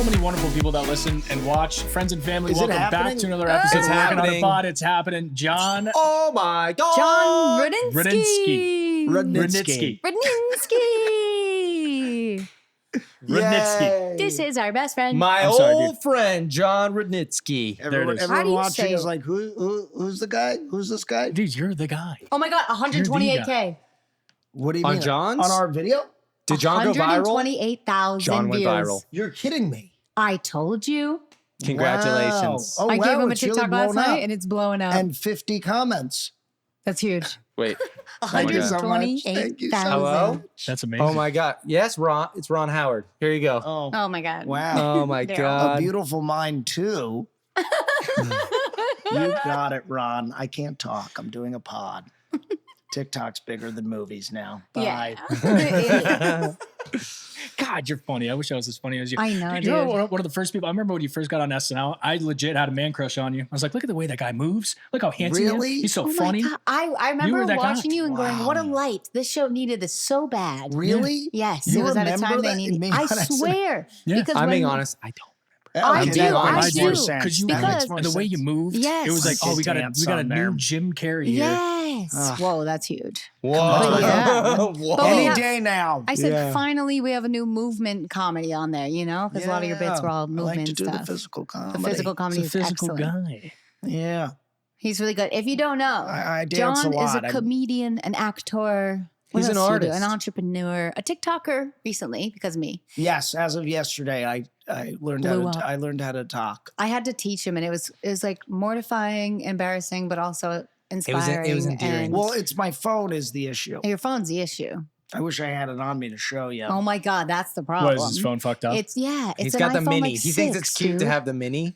so many wonderful people that listen and watch. Friends and family, welcome back to another episode of Workin On It Pod. It's happening. John. Oh my God. Jon Rudnitsky. Rudnitsky. This is our best friend. My old friend, Jon Rudnitsky. Everyone watching is like, who's the guy? Who's this guy? Dude, you're the guy. Oh my God, 128K. What do you mean? On John's? On our video? Did John go viral? 128,000 John went views. viral. You're kidding me. I told you. Congratulations. Wow. Oh, I gave him a it's really TikTok last blown up. night and it's blowing up. And 50 comments. That's huge. Wait. Thank you so much. Thank you so 128,000. Hello? That's amazing. Oh my God. Yes, Ron. It's Ron Howard. Here you go. Oh my God. Wow. Oh my Daryl. God. A beautiful mind, too. You got it, Ron. I can't talk. I'm doing a pod. TikTok's bigger than movies now. Bye. Yeah. God, you're funny. I wish I was as funny as you. I know, You know, one of the first people, I remember when you first got on SNL, I legit had a man crush on you. I was like, look at the way that guy moves. Look how handsome he Really? is. He's so Oh funny. my God. I You were remember that guy. watching you and going, Wow. what a light. This show needed this so bad. Really? Yes, You it was at a remember time they that? needed. Being I honest. swear. Yeah. Because I'm when, being honest. I don't. I Okay, do, that I makes do. more sense. Because you, That Because- makes more the way you sense. moved, Yes. it was like, oh, we got Dance a on there. new Jim Carrey here. Yes. Whoa, that's huge. Whoa. But yeah. Whoa. But we Any have- day now. I said, Yeah. finally, we have a new movement comedy on there, you know? Because a lot of your bits were all I movement like to do stuff. the physical comedy. The physical comedy He's a is physical excellent. guy. Yeah. He's really good. If you don't know, I dance John a lot. is a comedian, an actor. What He's an else do you do? artist. An entrepreneur, a TikToker recently because of me. Yes, as of yesterday, I learned Blew how to up. I learned how to talk. I had to teach him, and it was like mortifying, embarrassing, but also inspiring. it was endearing. and- Well, it's my phone is the issue. your phone's the issue. I wish I had it on me to show you. Oh my God, that's the problem. What, is his phone fucked up? It's it's He's an got the iPhone, mini. like, He thinks it's 6, cute to dude. have the mini.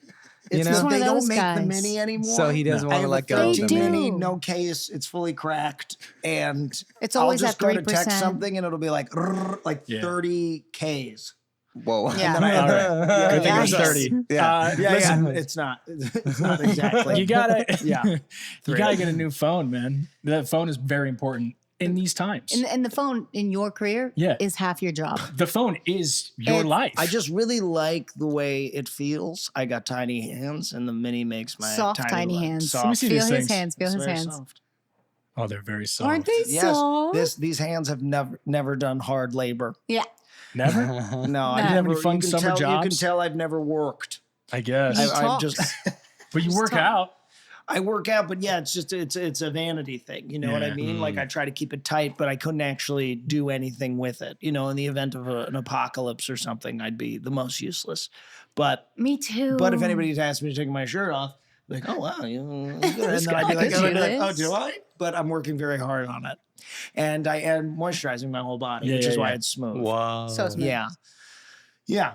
You It's know? He's one they of don't those make the guys. mini anymore. So he doesn't I want to have let a go of the 13 They mini. mini, do. no case. It's fully cracked, and It's I'll always just at go to text 3%. something, and it'll be like Yeah. 30 Ks. Whoa. Yeah. All right. Good thing it was Yes. 30. Yeah. Listen, It's not. It's not exactly. you gotta, Yeah. you gotta get a new phone, man. That phone is very important in these times. And the phone in your career Yeah. is half your job. The phone is your It's- life. I just really like the way it feels. I got tiny hands, and the mini makes my Soft, tiny legs hands. soft. Let me see Feel these his things. hands. Feel It's his very hands. soft. Oh, they're very soft. Aren't they Yes, soft? these hands have never done hard labor. Yeah. Never? No, I Didn't have never. any fun you can summer tell, You can jobs? tell I've never worked. I guess. He I talks. just But you Just work talk. out. I work out, but yeah, it's a vanity thing. You know what I Yeah. mean? Like I try to keep it tight, but I couldn't actually do anything with it. You know, in the event of an apocalypse or something, I'd be the most useless. But Me too. if anybody's asked me to take my shirt off, like, oh wow, you and then I'd be like, could do oh, this. do I? But I'm working very hard on it, and I am moisturizing my whole body, Yeah, which yeah, is why yeah. it's smooth. Wow. So smooth. Yeah, yeah.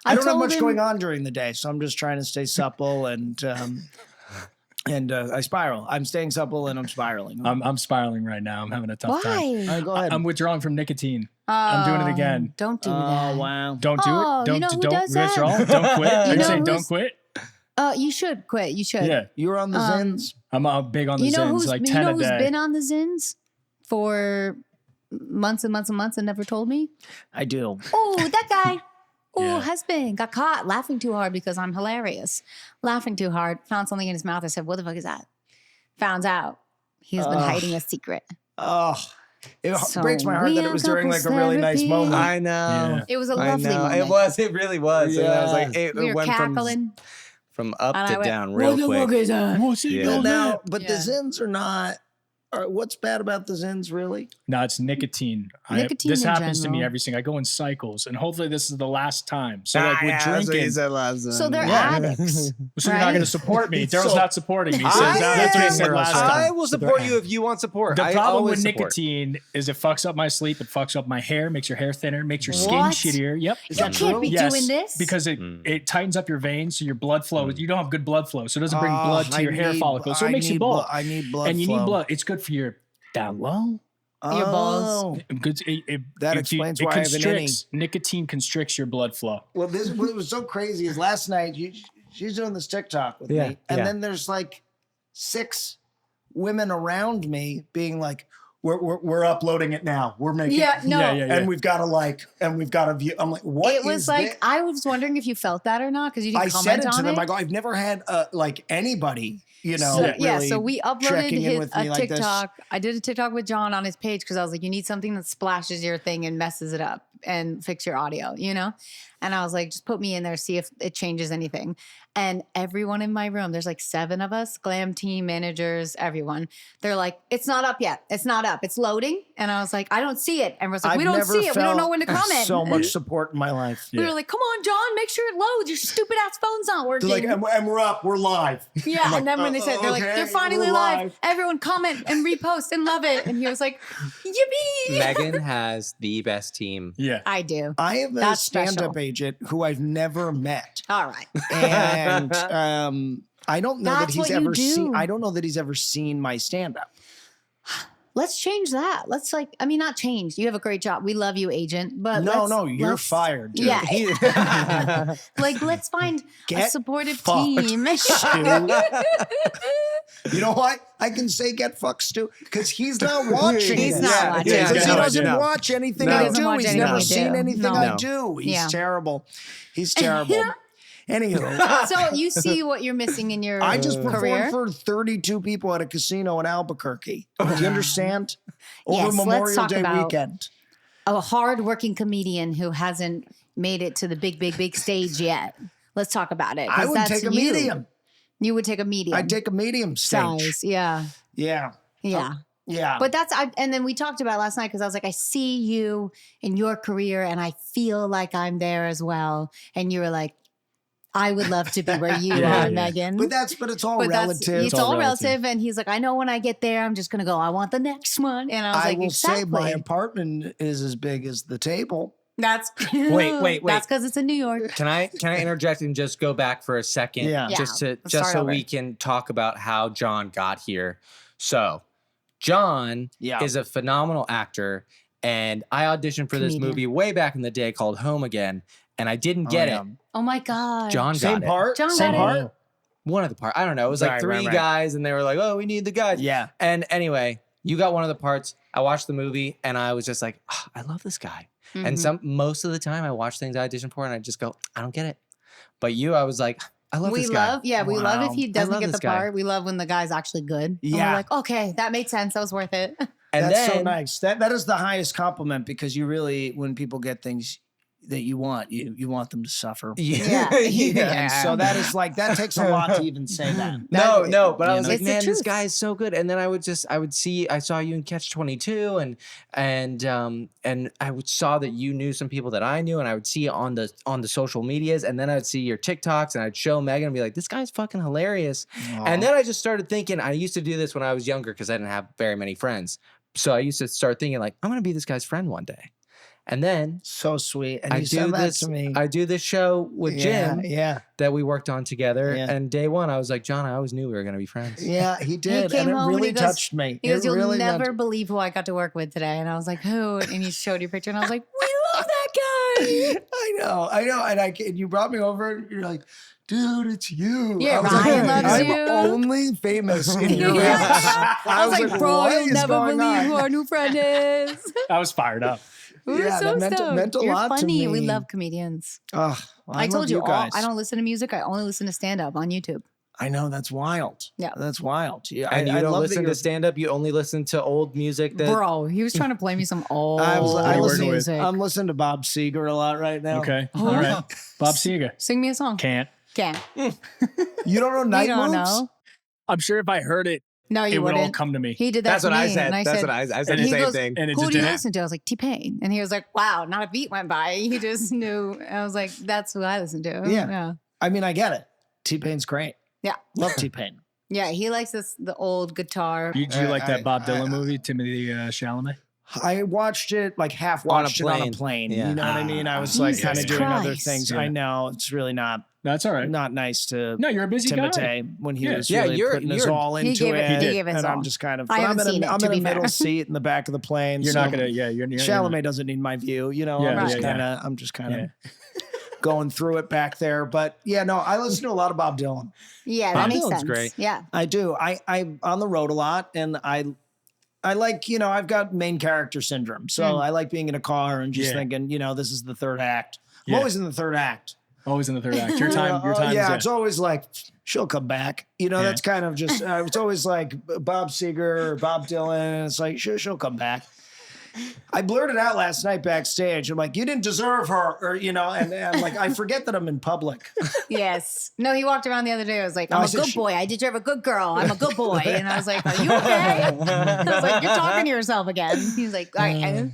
I I don't have told much him- going on during the day, so I'm just trying to stay supple and I spiral. I'm staying supple and I'm spiraling. I'm spiraling right now. I'm having a tough time. Why? All right, go ahead. I'm withdrawing from nicotine. I'm doing it again. Don't do Oh that. wow. Don't do Oh, it. Don't you know who don't does that? withdraw. Don't quit. Are you know saying don't who's- quit? You should quit. You should. Yeah. You were on the Zins. I'm big on the You know Zins, who's like you 10 know a who's day. been on the Zins for months and months and months and never told me? I do. Oh, that guy. Oh, Yeah. husband got caught laughing too hard because I'm hilarious. Laughing too hard. Found something in his mouth. I said, "What the fuck is that?" Found out he's been hiding a secret. Oh, it So breaks my heart that it was we during are like a really nice therapy. moment. I know. Yeah. It was a I lovely know. moment. It was. It really was. And I was Yeah. like, it We were went cackling. from up And I to went, down real what the quick. fuck is that? What's he Yeah. doing Now, but Yeah. the Zins are not. What's bad about the Zins, really? No, it's nicotine. Nicotine This in happens to me general. every single. I go in cycles, and hopefully this is the last time. So like with drinking, So they're Yeah. addicts. so you're not right? going to support me. Daryl's So- not supporting me. He says I that's what he said am. last I time. will support you if you want support. The I problem always with support. nicotine is it fucks up my sleep. It fucks up my hair, makes your hair thinner, makes your skin What? shittier. Yep. Is You that can't true? be Yes, doing this. because it tightens up your veins, so your blood flow. You don't have good blood flow, so it doesn't bring blood to your hair follicles. So it makes you bald. I need blood. And you flow. need blood. It's good for your down low. Your balls. Good. That explains why I have an constricts. Nicotine constricts your blood flow. Well, this what was so crazy is last night she's doing this TikTok with Yeah, me, and yeah. then there's like 6 women around me being like, we're uploading it now. We're making and we've got a view. I'm like, what it was is like this? I was wondering if you felt that or not because you didn't I comment said it to on them. it. I go, I've never had like anybody, So we uploaded a like TikTok. I did a TikTok with John on his page because I was like, you need something that splashes your thing and messes it up and fix your audio, And I was like, just put me in there, see if it changes anything. And everyone in my room, there's like 7 of us, glam team, managers, everyone. They're like, it's not up yet. It's not up. It's loading. And I was like, I don't see it. And we're like, we don't see it. We don't know when to comment. So much support in my life. We were like, come on, John, make sure it loads. Your stupid ass phone's not working. They're like, and we're up. We're live. Yeah. I'm like, and then when they said, they're like, they're finally live. Everyone comment and repost and love it. And he was like, yippee. Megan has the best team. Yeah. I do. I have a stand-up agent who I've never met. All right. And I don't know that he's ever seen. do. I don't know that he's ever seen my stand-up. Let's change that. Let's not change. You have a great job. We love you, agent. But you're fired, dude. Yeah. Let's find a supportive team. You know what? I can say get fucked, Stu, because he's not watching. He's not watching. Because he doesn't watch anything I do. He's never seen anything I do. He's terrible. He's terrible. Anywho. So you see what you're missing in your I just career? performed for 32 people at a casino in Albuquerque. Do you understand? Over Yes, let's Memorial talk Day about weekend. a hard-working comedian who hasn't made it to the big stage yet. Let's talk about it. I would take a medium. You would take a medium. I'd take a medium stage. size. Yeah. Yeah. Yeah. Yeah. But and then we talked about it last night because I was like, I see you in your career and I feel like I'm there as well. And you were like, I would love to be where you are, Megan. But it's all relative. It's all relative. And he's like, I know when I get there, I'm just going to go, I want the next one. And I was like, will exactly. say my apartment is as big as the table. That's wait. That's because it's in New York. Can I interject and just go back for a second? Yeah. Just so we can talk about how John got here. So, John is a phenomenal actor, and I auditioned for this movie way back in the day called Home Again, and I didn't get it. Oh my God. John got Same it. part? John Same got part? it. One of the parts. I don't know. It was like three guys, and they were like, "Oh, we need the guys." Yeah. And anyway, you got one of the parts. I watched the movie, and I was just like, oh, "I love this guy." Mm-hmm. And most of the time, I watch things I audition for, and I just go, "I don't get it." But I was like, "I love this guy." We love if he doesn't love get the this guy. part. We love when the guy's actually good. Yeah. And we're like, okay, that made sense. That was worth it. And That's then, so nice. That is the highest compliment because you really, when people get things that you want them to suffer. Yeah. And so that takes a lot to even say that. No, but I was like, It's the man, this truth. guy is so good. And then I saw you in Catch 22 and I saw that you knew some people that I knew, and I would see it on the social medias, and then I'd see your TikToks, and I'd show Megan and be like, this guy's fucking hilarious. And then I just started thinking, I used to do this when I was younger because I didn't have very many friends. So I used to start thinking like, I'm going to be this guy's friend one day. And then so sweet. And you said that to me. I do this show with Jim that we worked on together. Yeah. And day one, I was like, John, I always knew we were going to be friends. Yeah, he did. He came and it home really and he goes- touched me. He goes, you'll really never believe who I got to work with today. And I was like, who? And he showed you a picture, and I was like, we love that guy. I know. And you brought me over, and you're like, dude, it's you. Yeah, I was Ryan like, loves I'm you. only famous in your Yeah. ranks. I was like, bro, what you'll is never going believe on? who our new friend is. I was fired up. We were Yeah, so that stoked. meant a You're lot to funny. me. We love comedians. Oh, I told love you all, guys. I don't listen to music. I only listen to stand-up on YouTube. I know, that's wild. Yeah. That's wild. Yeah, And you I don't love listen to stand-up? You only listen to old music that... Bro, he was trying to play me some old music. I'm listening to Bob Seger a lot right now. Okay. All right. Bob Seger. Sing me a song. Can't. You don't know Night You don't Moves? know. I'm sure if I heard it, No, you it would wouldn't. all come to me. He did that That's to what me. I said. And I said and the he same goes, thing. And it who just do you didn't. listen to? I was like, T-Pain. And he was like, wow, not a beat went by. He just knew. I was like, that's who I listen to. Yeah. I mean, I get it. T-Pain's great. Yeah. Love T-Pain. Yeah, he likes the old guitar. Do you like that Bob Dylan movie, Timothy Chalamet? I watched it, like half watched it on a plane. Yeah. You know what I mean? I was like Jesus kind of doing other Christ. things. Yeah. I know it's really not That's all right. nice to No, you're a busy guy. Timothy when he was Yeah, really putting his all He into gave it- it. he gave his and all. I'm just kind of, I haven't I'm seen it, I'm to in a be fair. middle seat in the back of the plane. You're so not gonna. Yeah, you're. Chalamet doesn't need my view. You know, Yeah, I'm just kind of going through it back there. But yeah, no, I listen to a lot of Bob Dylan. Yeah, Bob that makes Dylan's sense. great. Yeah. I do. I'm on the road a lot, and I I like, I've got main character syndrome. So I like being in a car and just thinking, this is the third act. I'm always in the third act. Always in the third act. Your time yeah, is it's always like, she'll come back. That's kind of just, it's always like Bob Seger or Bob Dylan. And it's like, she'll come back. I blurted out last night backstage. I'm like, you didn't deserve her. Or, and I'm like, I forget that I'm in public. Yes. No, he walked around the other day. I was like, I'm a good boy. I deserve a good girl. I'm a good boy. And I was like, are you okay? I was like, you're talking to yourself again. He's like, all right.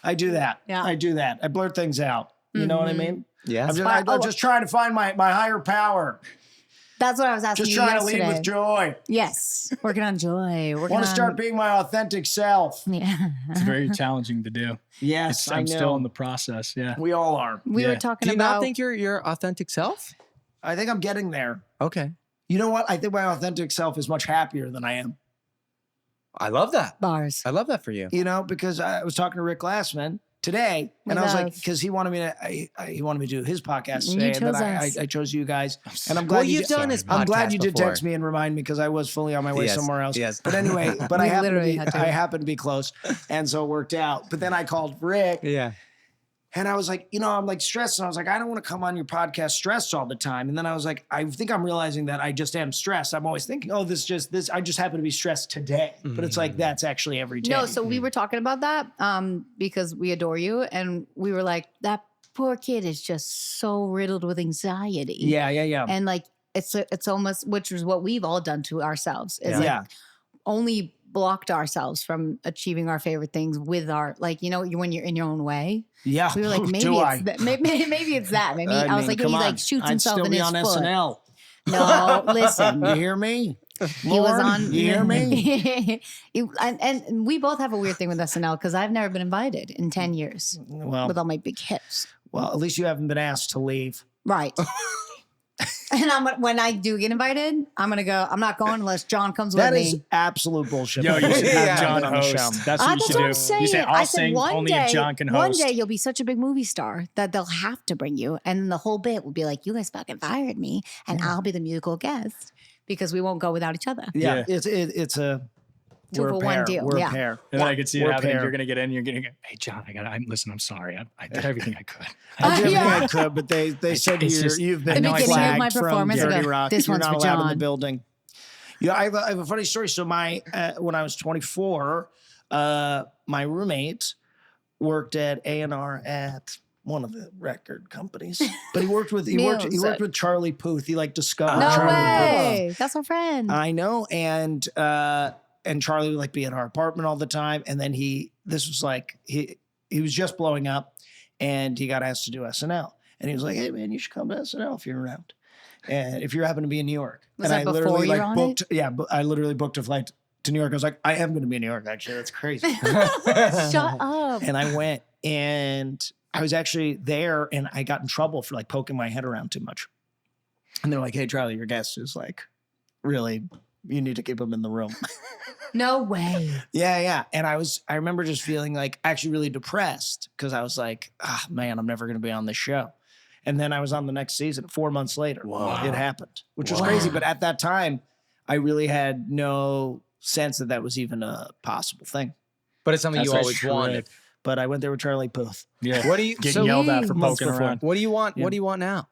I do that. Yeah. I do that. I blurt things out. You know what I mean? Yeah. I'm just trying to find my higher power. That's what I was asking Just you trying yesterday. to lead with joy. Yes. Working on joy. Want to start being my authentic self. Yeah. It's very challenging to do. Yes, I'm still in the process. Yeah. We all are. We were talking Do you about. not think you're your authentic self? I think I'm getting there. Okay. You know what? I think my authentic self is much happier than I am. I love that. Bars. I love that for you. Because I was talking to Rick Glassman today, and I was like, because he wanted me to do his podcast today, and then I chose you guys, and I'm glad you've done his podcast I'm glad you did before. text me and remind me because I was fully on my way somewhere else. Yes. But anyway, but We I literally had to. happened to be close, and so it worked out. But then I called Rick. Yeah. And I was like, I'm like stressed. And I was like, I don't want to come on your podcast stressed all the time. And then I was like, I think I'm realizing that I just am stressed. I'm always thinking, I just happen to be stressed today. But it's like, that's actually every day. No, so we were talking about that because we adore you. And we were like, that poor kid is just so riddled with anxiety. Yeah. And like, it's almost, which is what we've all done to ourselves. Is like only blocked ourselves from achieving our favorite things with our, like, when you're in your own way. Yeah. We were like, maybe it's that. Maybe I was like, he like shoots himself in his foot. I'd still be on SNL. No, listen. You hear me? He was on. You hear me? and we both have a weird thing with SNL because I've never been invited in 10 years with all my big hips. Well, at least you haven't been asked to leave. Right. And when I do get invited, I'm going to go. I'm not going unless John comes with me. That is absolute bullshit. Yo, you should have John on the show. host. That's what you should what do. I'm saying. You say, I'll sing one only day, if John can One host. day you'll be such a big movie star that they'll have to bring you. And the whole bit will be like, you guys fucking fired me. And I'll be the musical guest because we won't go without each other. Yeah. It's a... Two for one deal. We're Yeah. a pair. And then I could see it We're happening. pair. You're going to get in. You're going to go, hey, John, I'm sorry. I did everything I could. I did everything Yeah. I could, but they said you've been The beginning of flagged my from performance, I Dirty go, Rock. this You're one's not for allowed in the John. building. Yeah, I have a funny story. So when I was 24, my roommate worked at A&R at one of the record companies, but he worked with Charlie Puth. He discovered No Charlie way. Puth. That's our friend. I know, and Charlie would be at our apartment all the time. And then he was just blowing up, and he got asked to do SNL, and he was like, "Hey man, you should come to SNL if you're around, and if you happen to be in New York." Was and that before you were on booked. it? Yeah, I literally booked a flight to New York. I was like, I am going to be in New York. Actually, that's crazy. Shut up. And I went, and I was actually there, and I got in trouble for poking my head around too much. And they're like, "Hey, Charlie, your guest is really, you need to keep him in the room." No way. Yeah. And I remember just feeling actually really depressed because I was like, man, I'm never going to be on this show. And then I was on the next season 4 months later. Wow. It happened, which was crazy. But at that time, I really had no sense that was even a possible thing. But it's something you always wanted. But I went there with Charlie Puth. Yeah. What do you Getting yelled at for months poking before. around. What do you want? Yeah. What do you want now?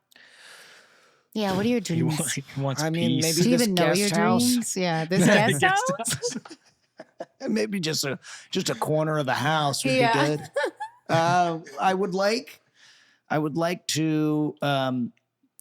Yeah, what are your dreams? He wants I mean, peace. maybe Do you this even know your guest house. dreams? Yeah, this guest house? Maybe just a corner of the house would Yeah. be good. I would like to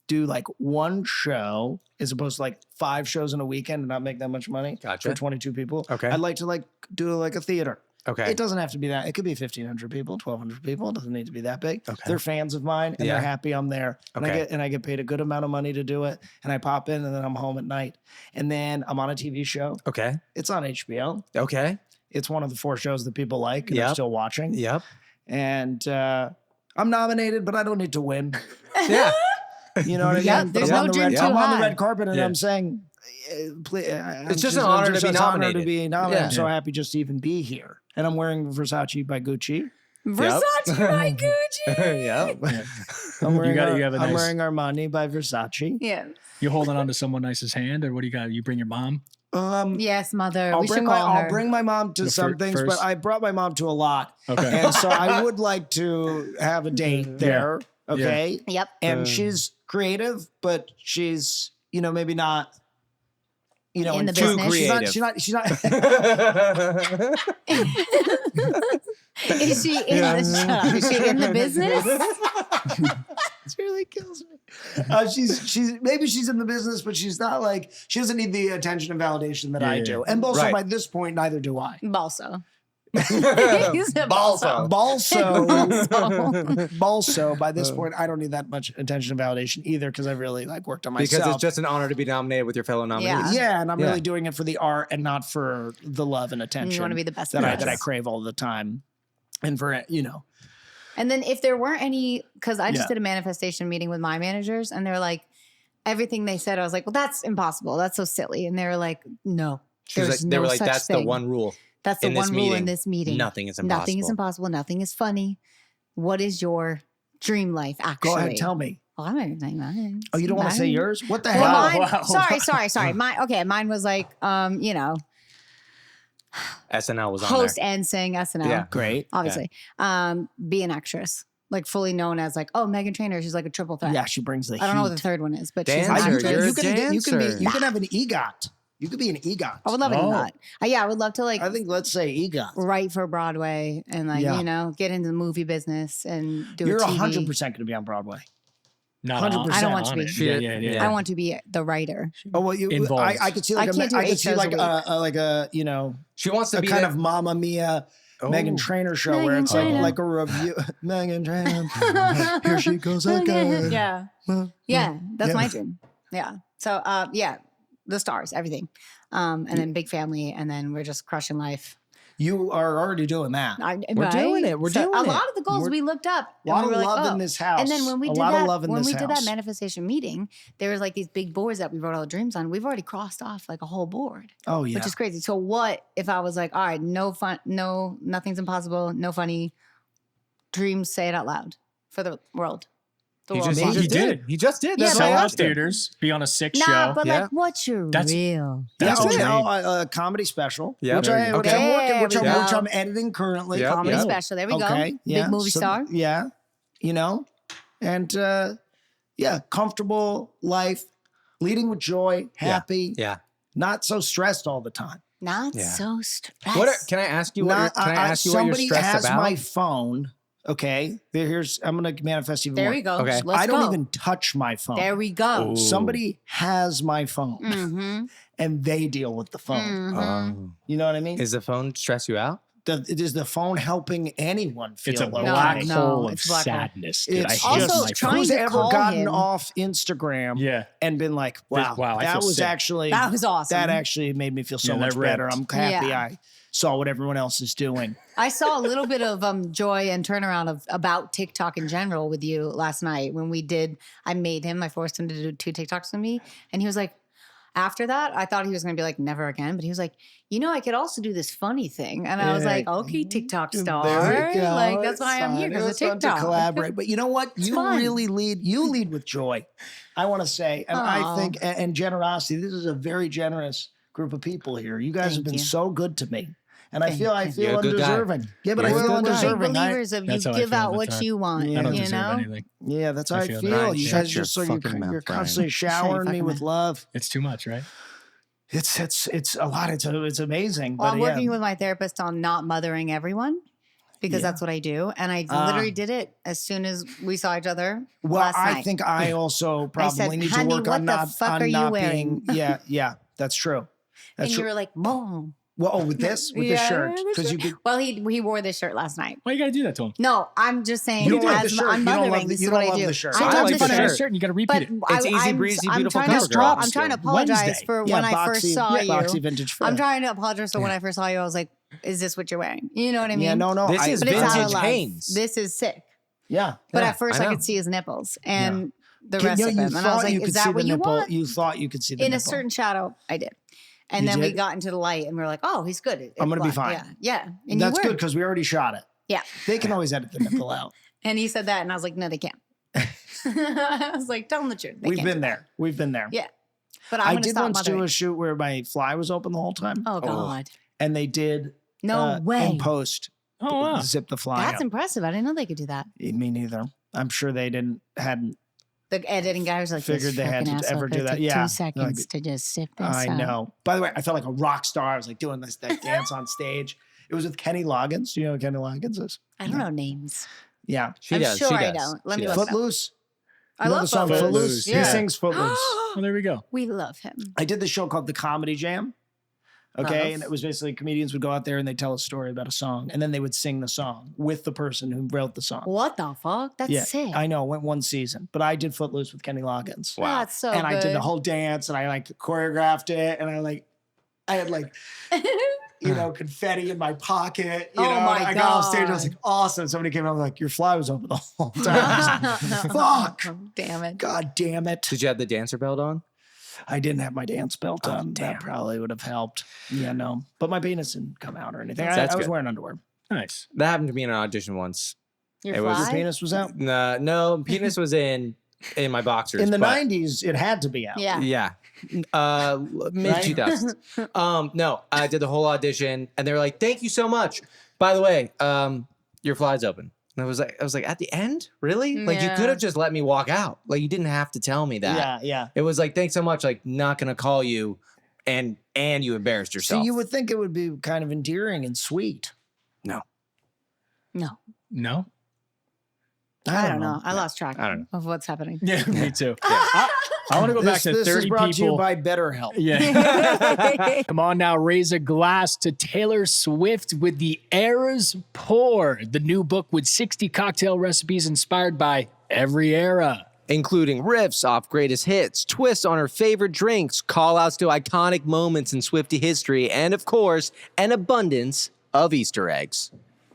do one show as opposed to 5 shows in a weekend and not make that much money Gotcha. for 22 people. Okay. I'd like to do a theater. Okay. It doesn't have to be that. It could be 1,500 people, 1,200 people. It doesn't need to be that big. Okay. They're fans of mine and Yeah. they're happy I'm there. And Okay. I get paid a good amount of money to do it. And I pop in and then I'm home at night. And then I'm on a TV show. Okay. It's on HBO. Okay. It's one of the 4 shows that people like and Yep. are still watching. Yep. And I'm nominated, but I don't need to win. Yeah. You know what I mean? Yeah, But there's I'm no on the dream red, too I'm on the high. red carpet and Yeah. I'm saying, It's just an honor to be nominated. I'm Yeah. so happy just to even be here. And I'm wearing Versace by Gucci. Versace by Gucci. Yep. I'm wearing, you have a I'm nice- wearing Armani by Versace. Yeah. You holding on to someone nice's hand, or what do you got? You bring your mom? Yes, mother. I'll We should call her. I'll bring my mom to some things, but I brought my mom to a lot. Okay. And so I would like to have a date there. Okay. Yep. And she's creative, but she's, maybe not, in the too business. creative. She's not. Is she in the business? It really kills me. She's in the business, but she's not like, she doesn't need the attention and validation that I do. And also by this point, neither do I. Balso. He's a balso. Balso. By this point, I don't need that much attention and validation either because I've really worked on myself. Because it's just an honor to be nominated with your fellow nominees. Yeah, and I'm really doing it for the art and not for the love and attention. You want to be the best that I crave all the time, and for And then if there weren't any, because I just did a manifestation meeting with my managers, and they're like, everything they said, I was like, well, that's impossible. That's so silly. And they were like, no. They were like, that's the one rule. That's the one rule in this meeting. Nothing is impossible. Nothing is impossible. Nothing is funny. What is your dream life, actually? Go ahead, tell me. Well, I'm not even saying mine. Oh, you don't want to say yours? What the Well, hell? Sorry. Mine was like, SNL was on host there. and sing SNL. Yeah, great. Obviously. Be an actress. Like fully known as Meghan Trainor. She's like a triple threat. Yeah, she brings the heat. I don't know what the third one is, but she's an Dancer. actress. You're a you can have an dancer. EGOT. You could be an EGOT. I would love an EGOT. Yeah, I would love to I think let's say EGOT. write for Broadway and get into the movie business and do You're a TV. 100% going to be on Broadway. Not 100%. I don't want to be. Yeah. I want to be the writer. Oh well, Involved. I could see I can't do I could 8 see shows like a a She wants to a be kind the- of Mamma Mia. Meghan Trainor show where it's like a review. Meghan Trainor, here she goes again. Yeah, that's my dream. Yeah. So the stars, everything, and then big family, and then we're just crushing life. You are already doing that. We're doing it. We're doing a it. lot of the goals we looked up. A lot and we of were love like, in this house. And then when we a did lot that, of love in when this we did house. that manifestation meeting, there was like these big boards that we wrote all the dreams on. We've already crossed off like a whole board. Oh yeah, Which is crazy. So what if I was like, all right, no fun, no, nothing's impossible, no funny dreams, say it out loud for the world. He just did. Yeah, That's Sell what I out asked him. theaters, be on a 6 Nah, show. but Yeah. like, what's your real? That's yeah, a dream. a comedy special, Yeah, which there you go. I'm working, which There we I'm go. editing currently. Yep, Comedy yep. special. There we Okay, go. yeah, Big movie star. Yeah, and comfortable life, leading with joy, happy, not so stressed all the time. Not Yeah. so stressed. Can I ask you what? Can I ask you what you're somebody stressed has about? my phone. Okay, I'm gonna manifest even There more. we go. Okay. Let's I don't go. even touch my phone. There we go. Somebody has my phone, Mm-hmm. and they deal with the phone. Mm-hmm. Oh. You know what I mean? Is the phone stress you out? Is the phone helping anyone feel It's a okay? black No, hole of it's a black hole. sadness. Dude. I It's hate Also, my just trying phone. who's to ever call gotten him- off Instagram Yeah. and been like, wow, I that feel was sick. actually That was awesome. That actually made me feel so Yeah, much that better. ripped. I'm happy Yeah. I saw what everyone else is doing. I saw a little bit of joy and turnaround about TikTok in general with you last night when we did. I forced him to do 2 TikToks with me, and he was like, after that, I thought he was going to be like, never again. But he was like, I could also do this funny thing. And I was like, okay, TikTok star. There we go. Like, that's why I'm It's here, fun. because of It's fun TikTok. to collaborate. But you know what? It's You fun. really lead with joy. I want to say, and I Aw. think, and generosity. This is a very generous group of people here. You guys have Thank been you. so good to me. And I Thank feel You're a good guy. undeserving. Yeah, but I You're a feel good guy. Big undeserving. believers of you That's how I give feel out all the what time. you want. I don't you deserve know? anything. Yeah, that's how I feel feel. that. You Shut guys your just so fucking mouth, you're Brian. constantly showering me fucking with mouth. love. It's too much, right? It's a lot. It's amazing. Well, But I'm yeah. working with my therapist on not mothering everyone because that's what I do. And I literally did it as soon as we saw each other Well, last I night. think I also probably said, need to "Honey, work what on the not fuck on are you not wearing?" being. Yeah, that's true. That's and you true. were like, boom. Well, with this shirt, this because you shirt. could. Well, he wore this shirt last night. Why you gotta do that to him? No, I'm just saying. You don't like the as shirt. I'm You don't love mothering, the- this you is don't what I love do. the shirt. I So I I like like the the shirt. shirt and you gotta repeat But it. It's easy breezy, beautiful I'm trying cover to, girl. I'm trying to Wednesday. apologize for when I first saw you. boxy vintage. I'm trying to apologize for when I first saw you. I was like, "Is this what you're wearing?" You know what I mean? Yeah, no. This is But it's out of vintage love. Hanes. This is sick. Yeah. But yeah. at first, I I know. could see his nipples and the You rest of you him, and I was thought like, you "Is could see that the what you nipple. want?" You thought you could see the In a nipple. certain shadow, I did. And You then we did? got into the light, and we were like, "Oh, he's good." I'm gonna be It's fine. black. Yeah. And That's you good were. because we already shot it. Yeah. They can always edit the nipple out. And he said that, and I was like, "No, they can't." I was like, "Tell them the truth." They We've can't been do that. there. We've been there. Yeah. But I'm I gonna did stop once do mothering. a shoot where my fly was open the whole time. Oh God. And they did No way. in post Oh, wow. zip the fly That's up. impressive. I didn't know they could do that. Me neither. I'm sure they hadn't The editing guy was like, figured this they had fucking to asshole ever do took that. Yeah. 2 seconds to just sip this I up. know. By the way, I felt like a rock star. I was like doing that dance on stage. It was with Kenny Loggins. Do you know who Kenny Loggins is? I don't know names. Yeah. I'm sure I don't. Let me look it up. Footloose. I You know love the song Footloose. Footloose? Yeah. He sings Footloose. Well, there we go. We love him. I did this show called The Comedy Jam. Okay. Love. And it was basically comedians would go out there and they'd tell a story about a song. And then they would sing the song with the person who wrote the song. What the fuck? That's sick. I know. It went one season. But I did Footloose with Kenny Loggins. Wow. That's so And good. I did the whole dance and I like choreographed it. And I had like, you know, confetti in my pocket. You Oh know, my and I got off stage. I was God. like, awesome. Somebody came out and was like, your fly was open the whole time. I was like, fuck. Damn it. God damn it. Did you have the dancer belt on? I didn't have my dance belt on. damn. That probably would have helped. Yeah, no. But my penis didn't come out or anything. That's I was good. wearing underwear. Nice. That happened to me in an audition once. Your It was- fly? Your penis was out? No, penis was in my boxers. In the but- 90s, it had to be out. Yeah. Yeah. Mid 2000s. No, I did the whole audition and they were like, thank you so much. By the way, your fly's open. And I was like, at the end? Really? Like you Yeah. could have just let me walk out. Like you didn't have to tell me that. Yeah, yeah. It was like, thanks so much. Like not gonna call you and you embarrassed yourself. See, you would think it would be kind of endearing and sweet. No. No. No? I don't know. I lost track I don't know. of what's happening. Yeah, me too. I want to go back to This 30 is brought to you people. by BetterHelp. Yeah. Come on now, raise a glass to Taylor Swift with the Era's Pour, the new book with 60 cocktail recipes inspired by every era. Including riffs off greatest hits, twists on her favorite drinks, call-outs to iconic moments in Swiftie history, and of course, an abundance of Easter eggs.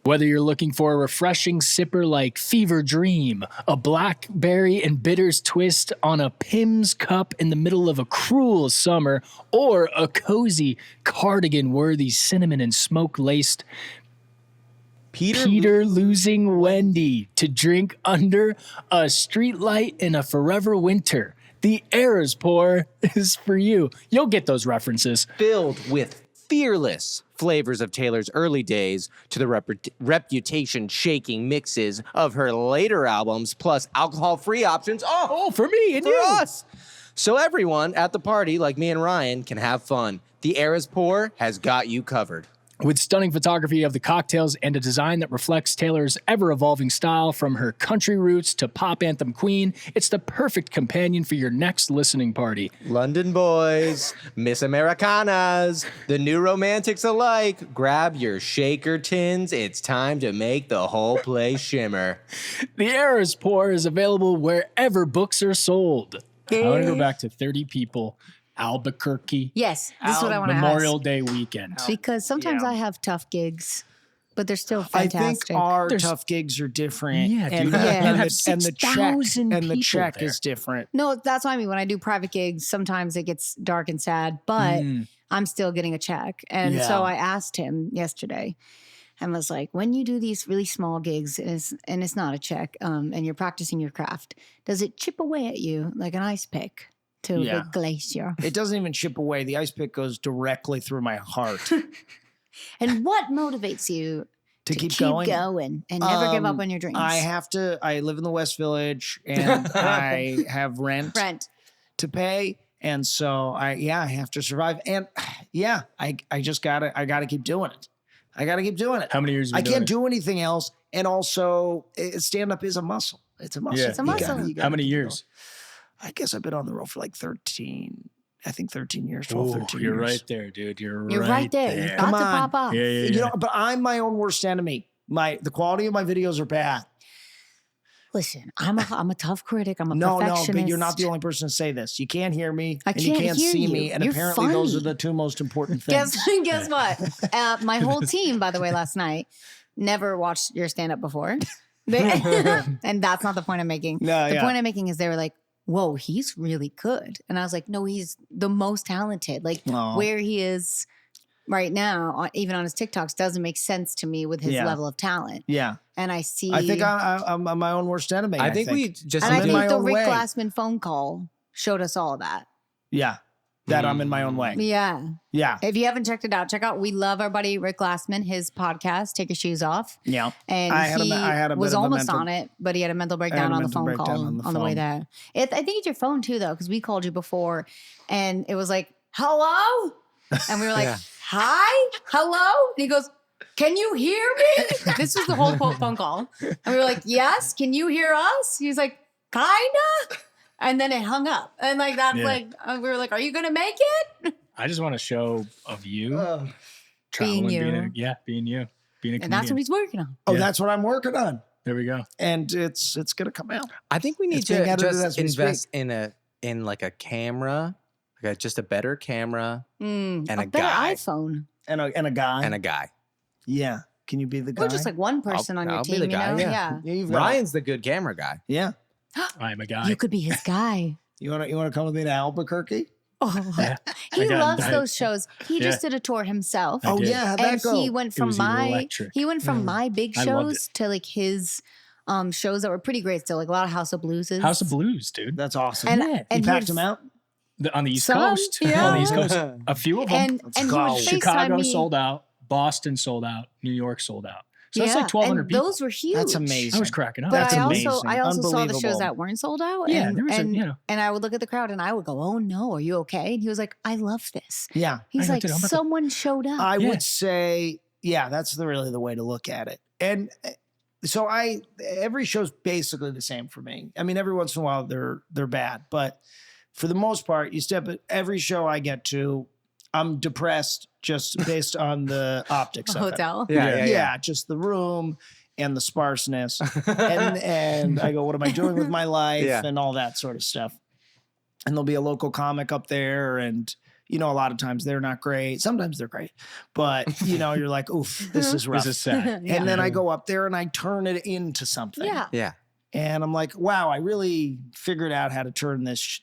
Whether you're looking for a refreshing sipper like Fever Dream, a blackberry and bitters twist on a Pim's cup in the middle of a cruel summer, or a cozy cardigan-worthy cinnamon and smoke-laced Peter losing Wendy to drink under a streetlight in a forever winter. The Era's Pour is for you. You'll get those references. Filled with fearless flavors of Taylor's early days to the reputation-shaking mixes of her later albums, plus alcohol-free options. Oh, for me and for you. us. So everyone at the party, like me and Ryan, can have fun. The Era's Pour has got you covered. With stunning photography of the cocktails and a design that reflects Taylor's ever-evolving style from her country roots to pop anthem queen, it's the perfect companion for your next listening party. London boys, Miss Americanas, the new romantics alike, grab your shaker tins. It's time to make the whole place shimmer. The Era's Pour is available wherever books are sold. I want to go back to 30 people, Albuquerque. Yes, this is what I want to Memorial ask. Day weekend. Because sometimes Yeah. I have tough gigs, but they're still I fantastic. think our There's- tough gigs are different. Yeah, and, dude. Yeah. and, You have the check 6,000 and the people check there. is different. No, that's what I mean. When I do private gigs, sometimes it gets dark and sad, but I'm still getting a check. And Yeah. so I asked him yesterday and was like, when you do these really small gigs and it's not a check and you're practicing your craft, does it chip away at you like an ice pick to Yeah. the glacier? It doesn't even chip away. The ice pick goes directly through my heart. And what motivates you To to keep going? and never give up Um, on your dreams? I live in the West Village and I have rent Brent. to pay. And so I have to survive. And I just gotta keep doing it. I gotta keep doing it. How many years have I you been can't doing do anything else. And also stand up is a muscle. It's a muscle. Yeah. It's a You gotta- muscle. you it? gotta How many keep years? going. I guess I've been on the road for like 13 years, 12, Oh, 13 you're years. right there, dude. You're Right there. You're about Come to on. pop off. Yeah, yeah, You yeah. know, but I'm my own worst enemy. The quality of my videos are bad. Listen, I'm a tough critic. I'm a No, perfectionist. but you're not the only person to say this. You can't hear me, I and you can't can't hear see you. me, and You're apparently those are funny. the two most important things. Guess what? My whole team, by the way, last night never watched your stand up before. And that's not the point I'm making. No, The yeah. point I'm making is they were like, whoa, he's really good. And I was like, no, he's the most talented. Like Aw. where he is right now, even on his TikToks, doesn't make sense to me with his Yeah. level of talent. Yeah, And I see. I think I'm my own worst enemy. I think we just and I live think my the own Rick way. Glassman phone call showed us all that. Yeah, that I'm in my own way. Yeah. Yeah. If you haven't checked it out, check out. We love our buddy Rick Glassman, his podcast, Take Your Shoes Off. Yeah. And I had a was bit of a almost mental- on it, but he had a mental breakdown on the phone call on the way there. I think it's your phone too, though, because we called you before and it was like, hello? And we were like, hi, hello? And he goes, can you hear me? This was the whole phone call. And we were like, yes, can you hear us? He was like, kinda. And then it hung up. And like, that's like, we were like, are you going to make it? I just want a show of you Being traveling, you. being you, being a comedian. And that's what he's working on. Oh, that's what I'm working on. There we go. And it's going to come out. I think we need It's being to edited just as we invest in like a camera, like just a better camera and a better guy. iPhone. And a guy. And a guy. Yeah. Can you be the guy? Or just like one person on your I'll be team, the you guy, know? yeah. Yeah. You've got- Ryan's the good camera guy. Yeah. I'm a guy. You could be his guy. You want to come with me to Albuquerque? Oh, Yeah. he I got loves diet- those shows. He just did a tour himself. I Oh did. yeah, how'd And that go? he went from was my electric. my big I loved shows to like his shows that were pretty great still, like a lot of House of Blueses. House of Blues, dude. That's awesome. And, Yeah. you and packed he him was- out? On the East Some, Coast. yeah. On the East Coast. A few of them. And he go. would FaceTime Chicago me. sold out. Boston sold out. New York sold out. So that's Yeah, like 1,200 and people. those were huge. That's amazing. I was cracking up. But That's I amazing. also saw the shows Unbelievable. that weren't sold out. Yeah, and, there was and, and I would look at the crowd and I would go, oh no, are you okay? And he was like, I love this. Yeah. He's I like, did. I'm about to- someone showed up. I Yeah. would say, yeah, that's really the way to look at it. And so every show's basically the same for me. I mean, every once in a while they're bad, but for the most part, you step at every show I get to, I'm depressed just based on the optics The of it. hotel. Yeah, just the room and the sparseness. and I go, what am I doing with my life? Yeah. And all that sort of stuff. And there'll be a local comic up there, and you know, a lot of times they're not great. Sometimes they're great, but you know, you're like, oof, this is rough. This is sad. Yeah. And then I go up there and I turn it into something. Yeah. Yeah. And I'm like, wow, I really figured out how to turn this,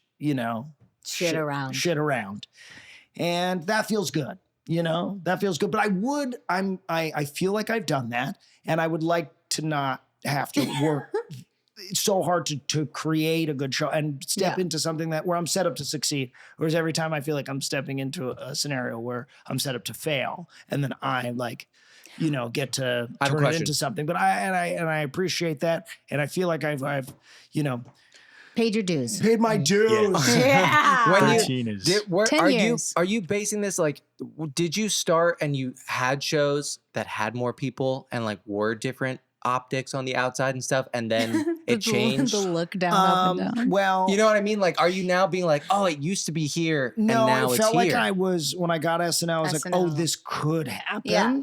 Shit around. shit around. And that feels good. That feels good. But I feel like I've done that, and I would like to not have to work so hard to create a good show and step into something where I'm set up to succeed. Whereas every time I feel like I'm stepping into a scenario where I'm set up to fail, and then I get to I have a turn it question. into something. But I appreciate that, and I feel like I've Paid your dues. paid my dues. Yeah. When you 13 is. 10 years. Are you basing this like? Did you start and you had shows that had more people and like were different optics on the outside and stuff, and then it changed? The look down, up and down. Well, You know what I mean? Like, are you now being like, oh, it used to be here no, and now it it's felt like here? I was when I got SNL. I was like, oh, SNL. this could happen.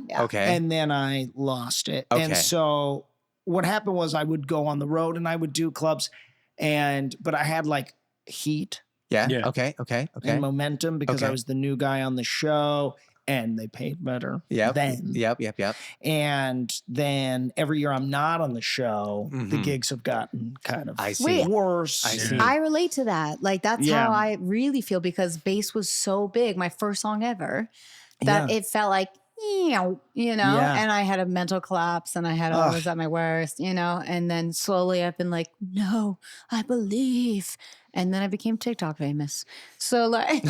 Yeah. Okay. And then I lost it. Okay. And so what happened was I would go on the road and I would do clubs, but I had like heat yeah. Yeah. Okay. and momentum because I Okay. was the new guy on the show, and they paid better Yep. then. Yep. And then every year I'm not on the show, the Mhm. gigs have gotten kind of I see. Wait, worse. I see. I relate to that. Like that's Yeah. how I really feel because bass was so big, my first song ever, that it felt like, Yeah. and I had a mental collapse and I was at my worst, and then slowly I've been like, no, I believe. And then I became TikTok famous. So like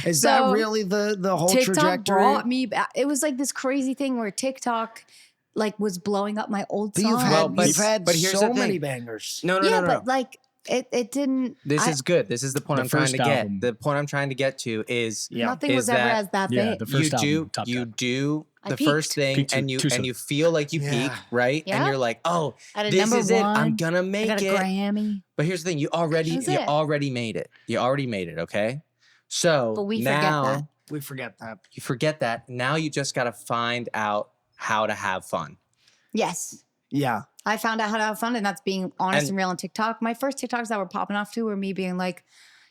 Is that So, really the whole TikTok trajectory? brought me back. It was like this crazy thing where TikTok like was blowing up my old But songs. you've had but here's so the thing. many bangers. No. But like it didn't. This is good. This is the point The I'm trying first to get. album. The point I'm trying to get to is Yeah. Nothing Is was ever that- as that Yeah, big. the first you do album, top you 10. do I the first peaked. thing Peaked and too you soon. feel like you Yeah. peak, right? And Yeah. you're like, oh, At a this number is it. I'm one, gonna I make got a it. Grammy. But here's the thing: you That was it. already made it. You already made it. Okay. So But we forget now that. We forget that. you forget that. Now you just got to find out how to have fun. Yes. Yeah. I found out how to have fun, and that's being honest And- and real on TikTok. My first TikToks that were popping off too were me being like,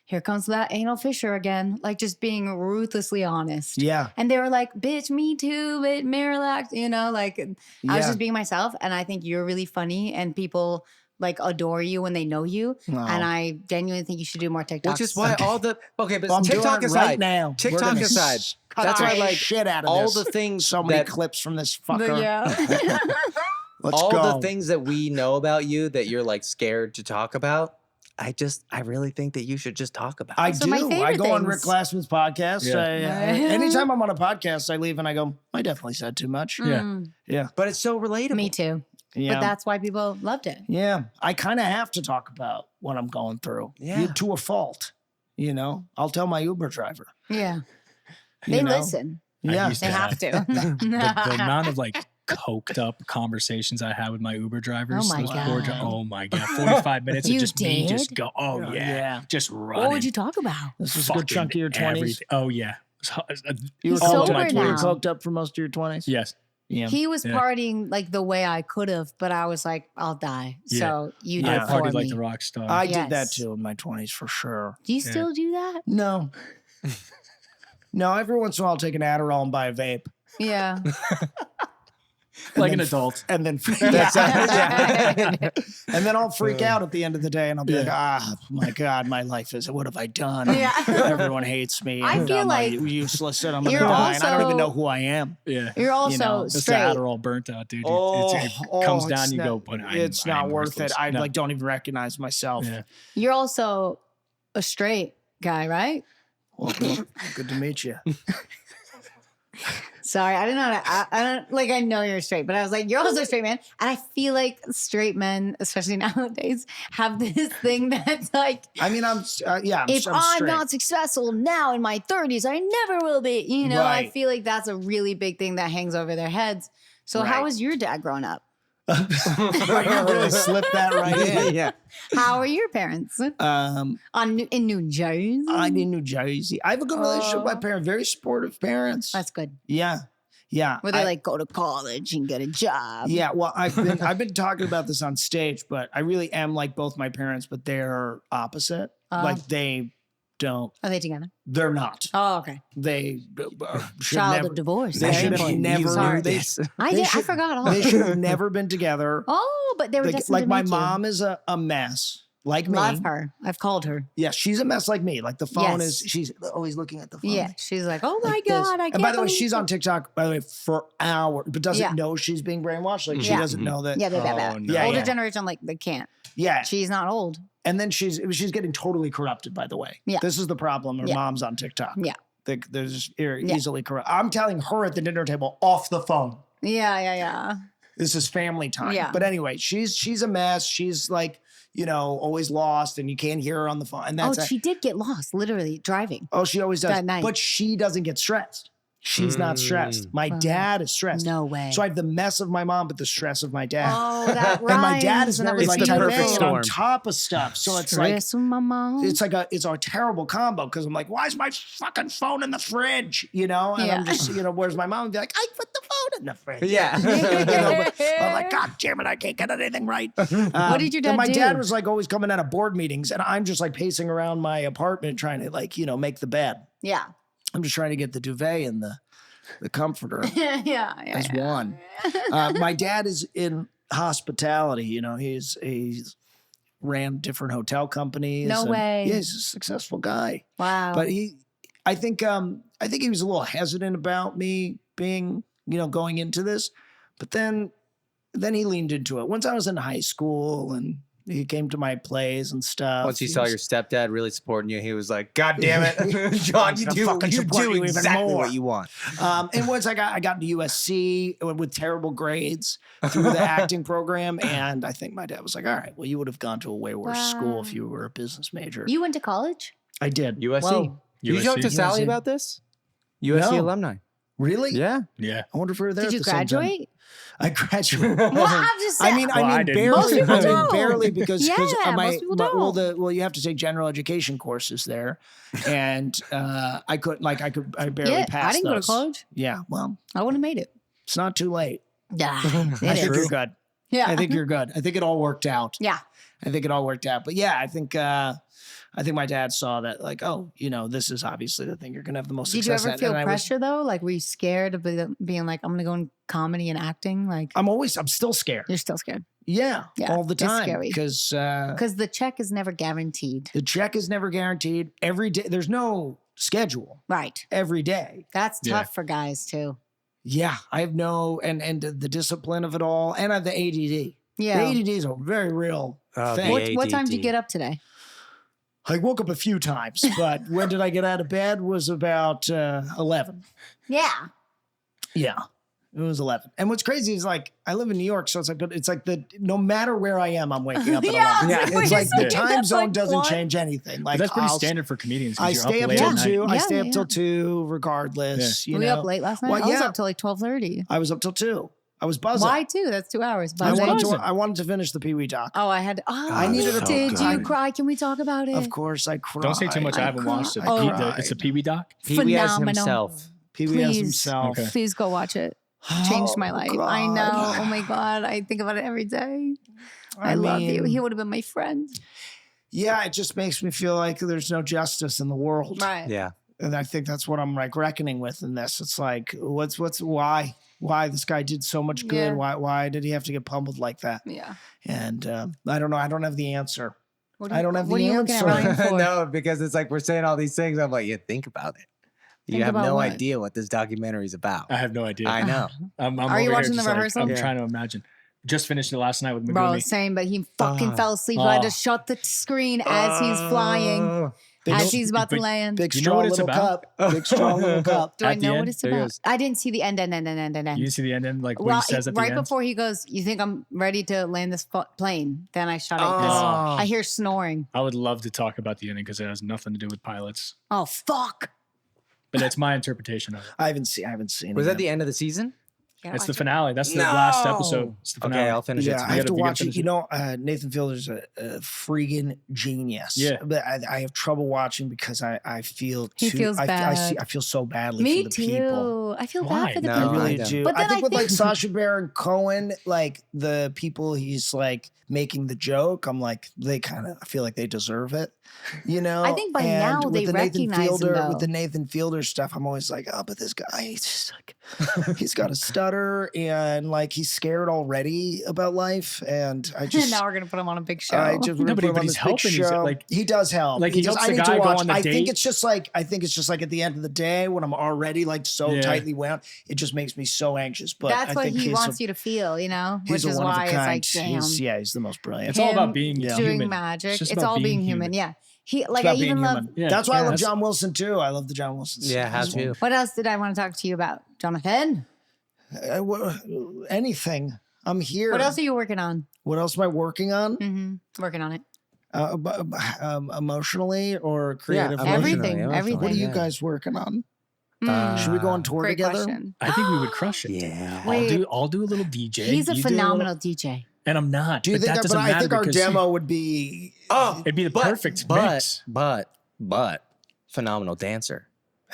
here comes that anal fissure again. Like just being ruthlessly honest. Yeah. And they were like, bitch, me too, but Miralax, like I was Yeah. just being myself. And I think you're really funny and people like adore you when they know you. Wow. And I genuinely think you should do more TikToks. Which is why all the but I'm TikTok doing it aside, right now. We're TikTok gonna aside, cut that's the why like shit out of all this. the things so many that clips from this fucker. Yeah. Let's all go. the things that we know about you that you're like scared to talk about. I really think that you should just talk about I it. Those are my do. I favorite go on things. Rick Glassman's podcast. Yeah. Anytime I'm on a podcast, I leave and I go, I definitely said too much. Yeah. Yeah. But it's so relatable. Me too. Yeah. But that's why people loved it. Yeah. I kind of have to talk about what I'm going through. Yeah. To a fault. I'll tell my Uber driver. Yeah. You They know? listen. Yeah. used They have to. The amount of like coked up conversations I had with my Uber drivers. Oh my those poor God. oh my God. 45 minutes of You just me just did? go, oh Yeah. yeah. Yeah. Just running. What would you talk about? This was a good chunk of your 20s. everything. Oh yeah. You were He's coked sober up- you were now. coked up for most of your 20s? Yes. Yeah. He was Yeah. partying like the way I could have, but I was like, I'll die. Yeah. So you did I it for partied me. like the rock star. I did that Yes. too in my 20s for sure. Do you Yeah. still do that? No. No, every once in a while I'll take an Adderall and buy a vape. Yeah. like then an adult. And then and then I'll freak out at the end of the day and I'll be like, my God, my life is, what have I done? Yeah. Everyone hates me. I and feel I'm like useless and I'm gonna you're die and I don't even also- know who I am. Yeah. You're also know, It's the straight. Adderall burnt out, dude. It comes down, it's you not- go, but it's not worth it. I No. like don't even recognize myself. Yeah. You're also a straight guy, right? Well, good to meet you. Sorry, I didn't know. I don't like. I know you're straight, but I was like, you're also a straight man, and I feel like straight men, especially nowadays, have this thing that's like, I mean, I'm if I'm straight. not successful now in my 30s, I never will be. You know, I Right. feel like that's a really big thing that hangs over their heads. So, Right. how was your dad growing up? you really slipped that right in. Yeah. How are your parents in New Jersey? I'm in New Jersey. I have a good relationship with my parents. Very supportive parents. That's good. Yeah. Where they like go to college and get a job. Yeah, well, I've been talking about this on stage, but I really am like both my parents, but they're opposite. Like they don't. Are they together? They're not. Oh, okay. They should Child never. of divorce. They Very should have important. never. Sorry. They, I they did. I should- forgot all. They should have never been together. Oh, but they were destined Like to my meet mom is a mess, like you. me. Love her. I've called her. Yeah, she's a mess like me. Like the phone Yes. she's always looking at the phone. Yeah, she's like, oh my Like this. God, I can't And by the way, believe she's it. on TikTok, by the way, for hours, but doesn't Yeah. know she's being brainwashed. Like she Yeah. doesn't know that. Yeah, Oh, that. no. Yeah, Older yeah. generation, like, they can't. Yeah. She's not old. And then she's getting totally corrupted, by the way. Yeah. This is the problem. Her Yeah. mom's on TikTok. Yeah. They're just easily corrupt. I'm telling her at the dinner table off the phone. Yeah. This is family time. Yeah. But anyway, she's a mess. She's like, always lost and you can't hear her on the phone. And Oh, that's she did get lost, literally driving. she always does. that night. But she doesn't get stressed. She's not stressed. My dad is stressed. No way. So I have the mess of my mom, but the stress of my dad. Oh, that and my dad rhymes, is and that very was like the type A perfect and storm. on top of stuff. So it's like Stress with my mom. it's like it's a terrible combo because I'm like, why is my fucking phone in the fridge? And Yeah. I'm just, where's my mom? Be like, I put the phone in the fridge. Yeah. But I'm like, God damn it, I can't get anything right. What did your dad and my do? dad was like always coming out of board meetings, and I'm just like pacing around my apartment trying to make the bed. Yeah. I'm just trying to get the duvet and the comforter yeah. as one. My dad is in hospitality. He's ran different hotel companies. No and- way. Yeah, he's a successful guy. Wow. But I think he was a little hesitant about me being, going into this. But then he leaned into it. Once I was in high school and he came to my plays and stuff. Once he saw was- your stepdad really supporting you, he was like, God damn it, John, you gonna do, fucking you support do you even exactly more." what you want. And once I got into USC with terrible grades through the acting program, and I think my dad was like, all right, well, you would have gone to a way worse school if you were a business major. You went to college? I did. USC. Whoa. Did you talk to USC. Sally USC. about this? USC No. alumni. Really? Yeah. Yeah. I wonder if we were there. Did you at the same time. graduate? I graduated. Well, I'm just saying. I mean, Well, I didn't. Most barely. people I mean, don't. barely because Yeah, most people don't. you have to take general education courses there, and I barely yeah, passed I didn't go to those. college. Yeah, well, I wouldn't have made it. it's not too late. Yeah. I think you're good. Yeah. I think you're good. I think it all worked out. Yeah. I think it all worked out. But yeah, I think my dad saw that like, this is obviously the thing you're gonna have the most Did you success ever at. feel And I was- pressure though? Like, were you scared of being like, I'm going to go in comedy and acting? Like, I'm still scared. you're still scared Yeah, Yeah, all the it's time scary. because because the check is never guaranteed. the check is never guaranteed. Every day, there's no schedule. Right. Every day. That's Yeah. tough for guys too. Yeah, I have and the discipline of it all, and I have the ADD. Yeah. The ADD is a very real Oh, thing. What time did you ADD. get up today? I woke up a few times, but when did I get out of bed was about 11. Yeah. Yeah. It was 11. And what's crazy is like, I live in New York, so it's like no matter where I am, I'm waking up at 11. Yeah. It's like the That's time zone like doesn't what? change anything. Like But that's pretty I'll- standard for comedians. 'cause I you're stay up late till at night. 2. I Yeah, stay up yeah. till 2 regardless. You Were know? you up late last night? Well, I was yeah. up till like 12:30. I was up till 2. I was buzzing. Why 2? That's 2 hours. I Buzzing. wanted to finish the Pee Wee doc. Oh, I had. Oh, I needed a did good you time. cry? Can we talk about it? Of course, I cried. Don't say too much. I haven't watched it. Oh. It's a Pee Wee doc. Pee Wee as Phenomenal. himself. Pee Wee as Please. himself. Okay. Please go watch it. Changed my Oh, life. God. I know. Oh my God. I think about it every day. I love you. mean, He would have been my friend. Yeah, it just makes me feel like there's no justice in the world. Right. Yeah. And I think that's what I'm like reckoning with in this. It's like, why this guy did so much good? Yeah. Why did he have to get pummeled like that? Yeah. And I don't know. I don't have the answer. What I don't have what the are you looking at answer. Ryan for? No, because it's like we're saying all these things. I'm like, yeah, think about it. You Think have about no what? idea what this documentary is about. I have no idea. I know. I'm Are you over here watching the just like, rehearsal? I'm Yeah. trying to imagine. Just finished it last night with Bro, Megumi. same, but he fucking fell asleep. So I had to shut the screen as he's flying, Oh. as he's about to but- land. Big You know strong what it's little about? cup. Big strong little cup. Do I at the know what end, it's there he about? goes. I didn't see the end. You didn't see the end, like what Well, he says at the right end. before he goes, you think I'm ready to land this plane? Then I shut it. 'cause Oh. I hear snoring. I would love to talk about the ending because it has nothing to do with pilots. Oh, fuck. But that's my interpretation of it. I haven't seen Was it that the end of the season? Gotta It's the watch it. finale. That's the No! last episode. It's the finale. Okay, I'll finish Yeah, it. I You have to gotta watch it. finish You it. know, Nathan Fielder's a freaking genius. Yeah. But I have trouble watching because I feel He too, feels bad. I feel so badly Me for the too. people. I feel Why? bad for the No, I people. really don't. do. But I then think I with like think- Sacha Baron Cohen, like the people he's like making the joke, I'm like, I feel like they deserve it. You know? I think by And now with they the Nathan recognize him, Fielder, though. with the Nathan Fielder stuff, I'm always like, oh, but this guy, he's just like, he's got a stutter and like he's scared already about life. And I just, now we're gonna put him on a big show. I just No, put but him on he's this big helping. He's, show. like- He does help. like, he helps I the need guy to go watch. on the I think date. it's just like at the end of the day when I'm already like so Yeah. tightly wound, it just makes me so anxious. But That's I what think he he's wants a, you to feel, you know, he's which a is one of why a it's kind. like, damn. He's the most brilliant. It's all about him being doing human. magic. It's just It's about all being being human. human. Yeah. He It's like I about being even love. human. Yeah. That's why I love That's- John Wilson too. I love the John Wilson. Yeah, how as well. to. What else did I want to talk to you about, Jonathan? Anything. I'm here. What else are you working on? What else am I working on? Working on it. Emotionally or creatively? Everything. emotionally, Everything. What are you yeah. guys working on? Mm. Should we go on tour Great together? question. I think we would crush it. Yeah. Wait. I'll do a little DJ. He's a you do phenomenal DJ. and I'm not. Do you but think? that doesn't But matter I think our because demo would be. Oh, it'd be the perfect mix. but phenomenal dancer.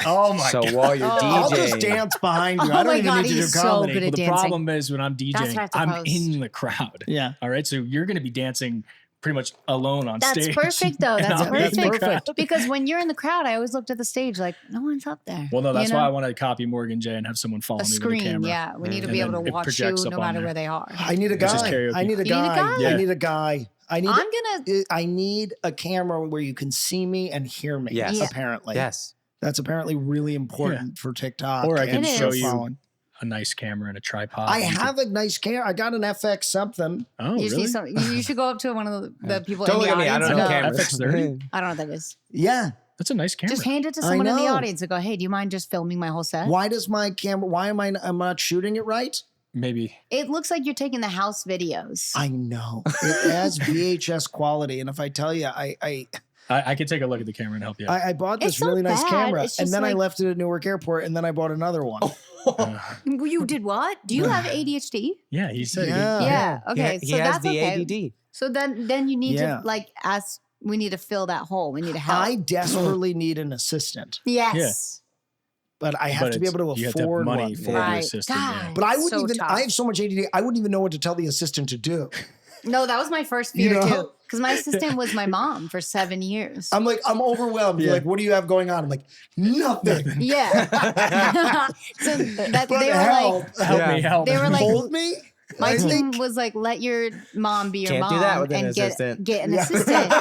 Oh my So god! while you're I'll just DJing, dance behind you. Oh I don't my even God, need to do he's so comedy. good at Well, the dancing. problem is when I'm That's what I DJing, have to I'm post. in the crowd. Yeah. All right. So you're going to be dancing pretty much alone on That's stage. perfect, though. and That's I'm in the perfect. crowd. Because when you're in the crowd, I always looked at the stage like, no one's up there. Well, no, that's You why know? I wanted to copy Morgan J and have someone follow A me with a screen, camera. yeah. We need to And be able then to it watch you projects no up on matter there. where they are. I need a It's just guy. karaoke. I need a You need a guy. guy? Yeah. I need a guy. I'm gonna. I need a camera where you can see me and hear me. Yes. Yeah. Apparently. yes. That's apparently really important for TikTok. Or I and can It show is. you following. a nice camera and a tripod. I and- have a nice camera. I got an FX something. Oh, You, just really? need some, you should go up to one of the people Don't in look the at me. I audience don't know and go, cameras. FX30? I don't know what that is. Yeah. That's a nice camera. Just hand it to I someone in the know. audience and go, hey, do you mind just filming my whole set? Why does my camera? Why am I'm not shooting it right? Maybe. It looks like you're taking the house videos. I know it has VHS quality, and if I tell you, I can take a look at the camera and help you. I bought this It's not really nice bad. camera, It's and just then I like- left it at Newark Airport, and then I bought another one. You did what? Do you have ADHD? Yeah, he said. Yeah. Yeah. Okay. He so has that's the okay. ADD. So then you need Yeah. to like ask. We need to fill that hole. We need to help. I desperately need an assistant, yes. but I have But to be able to you have to have afford money one. for Right. the assistant. Yeah. God. But I wouldn't So even. tough. I have so much ADD. I wouldn't even know what to tell the assistant to do. No, that was my first You fear know? too. Because my assistant was my mom for 7 years. I'm overwhelmed. You're Yeah. like, what do you have going on? I'm like, nothing. Yeah. So that But they were help. like, Help Yeah. me, help They me. were like, Hold me. My I team think- was like, let your mom be your Can't mom do that with an and assistant. get an assistant.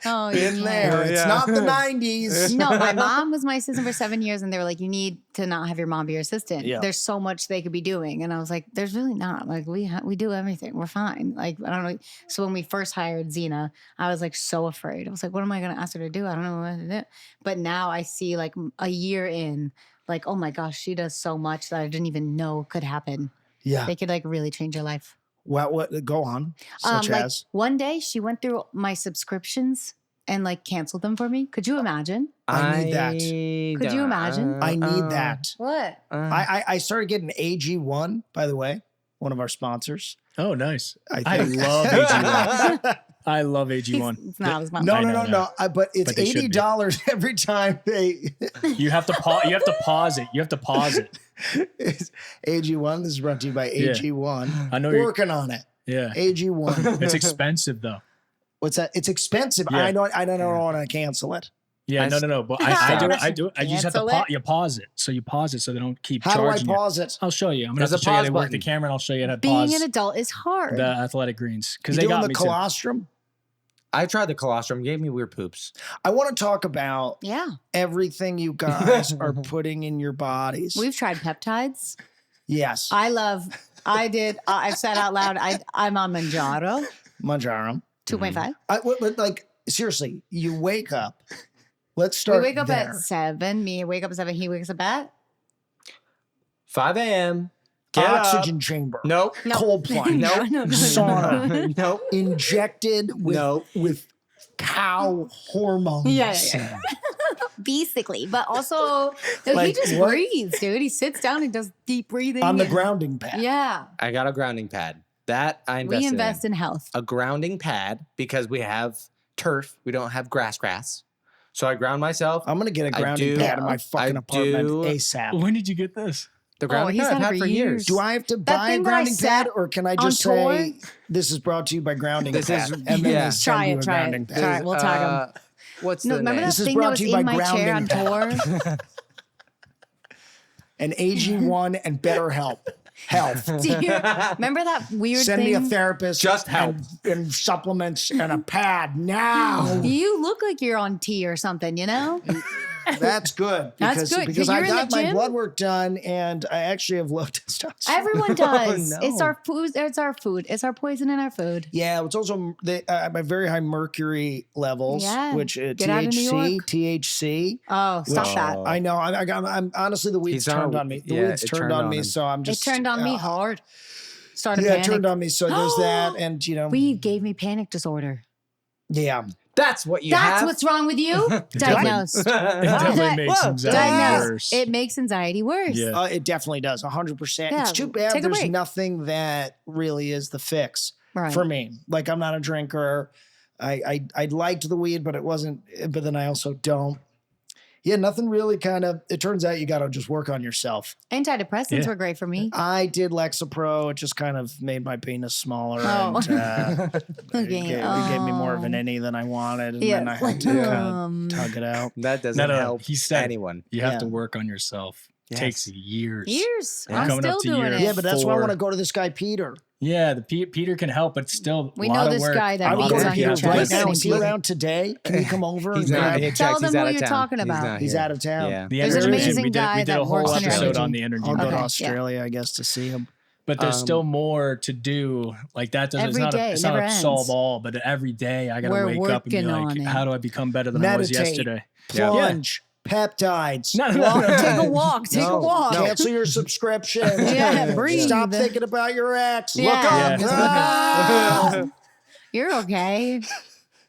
Oh, you In can't. there. It's Yeah. not the 90s. No, my mom was my assistant for 7 years, and they were like, "You need to not have your mom be your assistant. Yeah. There's so much they could be doing." And I was like, "There's really not. Like, we do everything. We're fine. Like, I don't know." So when we first hired Xena, I was like so afraid. I was like, "What am I going to ask her to do? I don't know what to do." But now I see, like, a year in, like, oh my gosh, she does so much that I didn't even know could happen. Yeah. They could like really change your life. Well, what? Go on. Such Like as. one day she went through my subscriptions and like canceled them for me. Could you imagine? I need that. Could you imagine? I need that. What? I started getting AG1, by the way, one of our sponsors. Oh, nice. I I think. love AG1. I love AG1 It's not as much. No, I no, know no, no. But it's But they should be. $80 every time they. You have to you have to pause it. You have to pause it. It's AG1. This is brought to you by Yeah. AG1. I know you're. Working on it. Yeah. AG1. It's expensive though. What's that? It's expensive. Yeah. I don't want to cancel it. Yeah, I no. But I I do it. stopped. I do it. I just have to Cancel it? you pause it. So you pause it so they don't keep How do I charging you. pause it? I'll show you. I'm gonna have There's to a show you how pause to work the button. camera, and I'll show you how to Being pause an adult is hard. the athletic greens because You they doing got the me too. colostrum? I tried the colostrum. Gave me weird poops. I want to talk about Yeah. everything you guys are putting in your bodies. We've tried peptides. Yes. I've said out loud, I'm on Manjaro Manjaro. 2.5. But like, seriously, you wake up. Let's We start wake up there. at 7. Me, I wake up at 7. He wakes up at 5 a.m. Get Oxygen up. chamber. Nope. no. Cold plunge. No, no, no, Sauna. Nope. Injected with Nope. with cow hormones. Yeah. Basically, but also no, he Like, just what? breathes, dude. He sits down and does deep breathing On the and- grounding pad. Yeah, I got a grounding pad. That I we invested invest in. in health. A grounding pad because we have turf. We don't have grass. So I ground myself. I'm gonna get a I grounding do. pad in my fucking I apartment do. ASAP. When did you get this? The grounding he's pad I've had it had for for years. years. Do I have to buy a thing that I grounding pad, sat or can I on just tour- say this is brought to you by grounding This pad? is- and then yeah. they send Try you it, a try it, grounding pad. try it. We'll tag him. What's No, the remember name? that This is thing that brought was to you in by my chair on grounding tour? And AG1 and BetterHelp. Health. Do you remember that weird Send thing? me a therapist. Just help. And supplements and a pad now. You look like you're on tea or something, you know? That's good. That's good, 'cause Because I you're in the got my gym. blood work done and I actually have low testosterone. Everyone does. no. It's our food. It's our food. It's our poison in our food. Yeah, it's also my very high mercury levels, Yeah. which Get out of New York. THC. Oh, stop Which- that. I know. I'm honestly the weeds He's on a- turned on me. The yeah, weeds it turned turned on on me, him. so I'm It just turned on me hard. Started Yeah, it panic. turned on me. So there's that, and Weed gave me panic disorder. yeah. That's what you That's have. what's wrong with you. Diagnosed. It definitely makes Whoa. anxiety Diagnosed. worse. It makes anxiety worse. Yeah. It definitely does, 100%. Yeah, It's too bad take a there's break. nothing that really is the fix Right. for me. Like, I'm not a drinker. I liked the weed, but it wasn't. But then I also don't. Yeah, nothing really kind of. It turns out you got to just work on yourself. Antidepressants Yeah. were great for me. I did Lexapro. It just kind of made my penis smaller. Oh. And, Okay. it gave me more of an innie than I wanted, and then I had to kind of tug it out. That doesn't No, help he said anyone. you have Yeah. to work on yourself. Yes. Takes years. Years. Yeah. I'm Coming still up to doing years. it. Yeah, but that's why I Four. want to go to this guy Peter. Yeah, the Peter can help, but still We a lot know of this work. guy that I would beats go to on Peter your right chest. now. Is he Thank you. around today? Can he come over? He's and not. grab- He Tell checks. them He's who out of you're town. talking about. not He's here. out of town. Yeah. The There's an energy amazing we did, guy we did that a whole works on episode energy. on the energy. I'll go to Okay, yeah. Australia, I guess, to see him. But there's still more to do. Like that doesn't. It's Every not day, a, it's never not a solve ends. all. But every day I gotta We're wake up and be working like, on it. how do I become better than I was Meditate. yesterday? Yeah. Plunge, peptides. No, Walk, take a walk. Take No, a walk. Cancel your subscription. Yeah, breathe. Stop thinking about your ex. Yeah. Look up. Yeah. Ah! You're okay.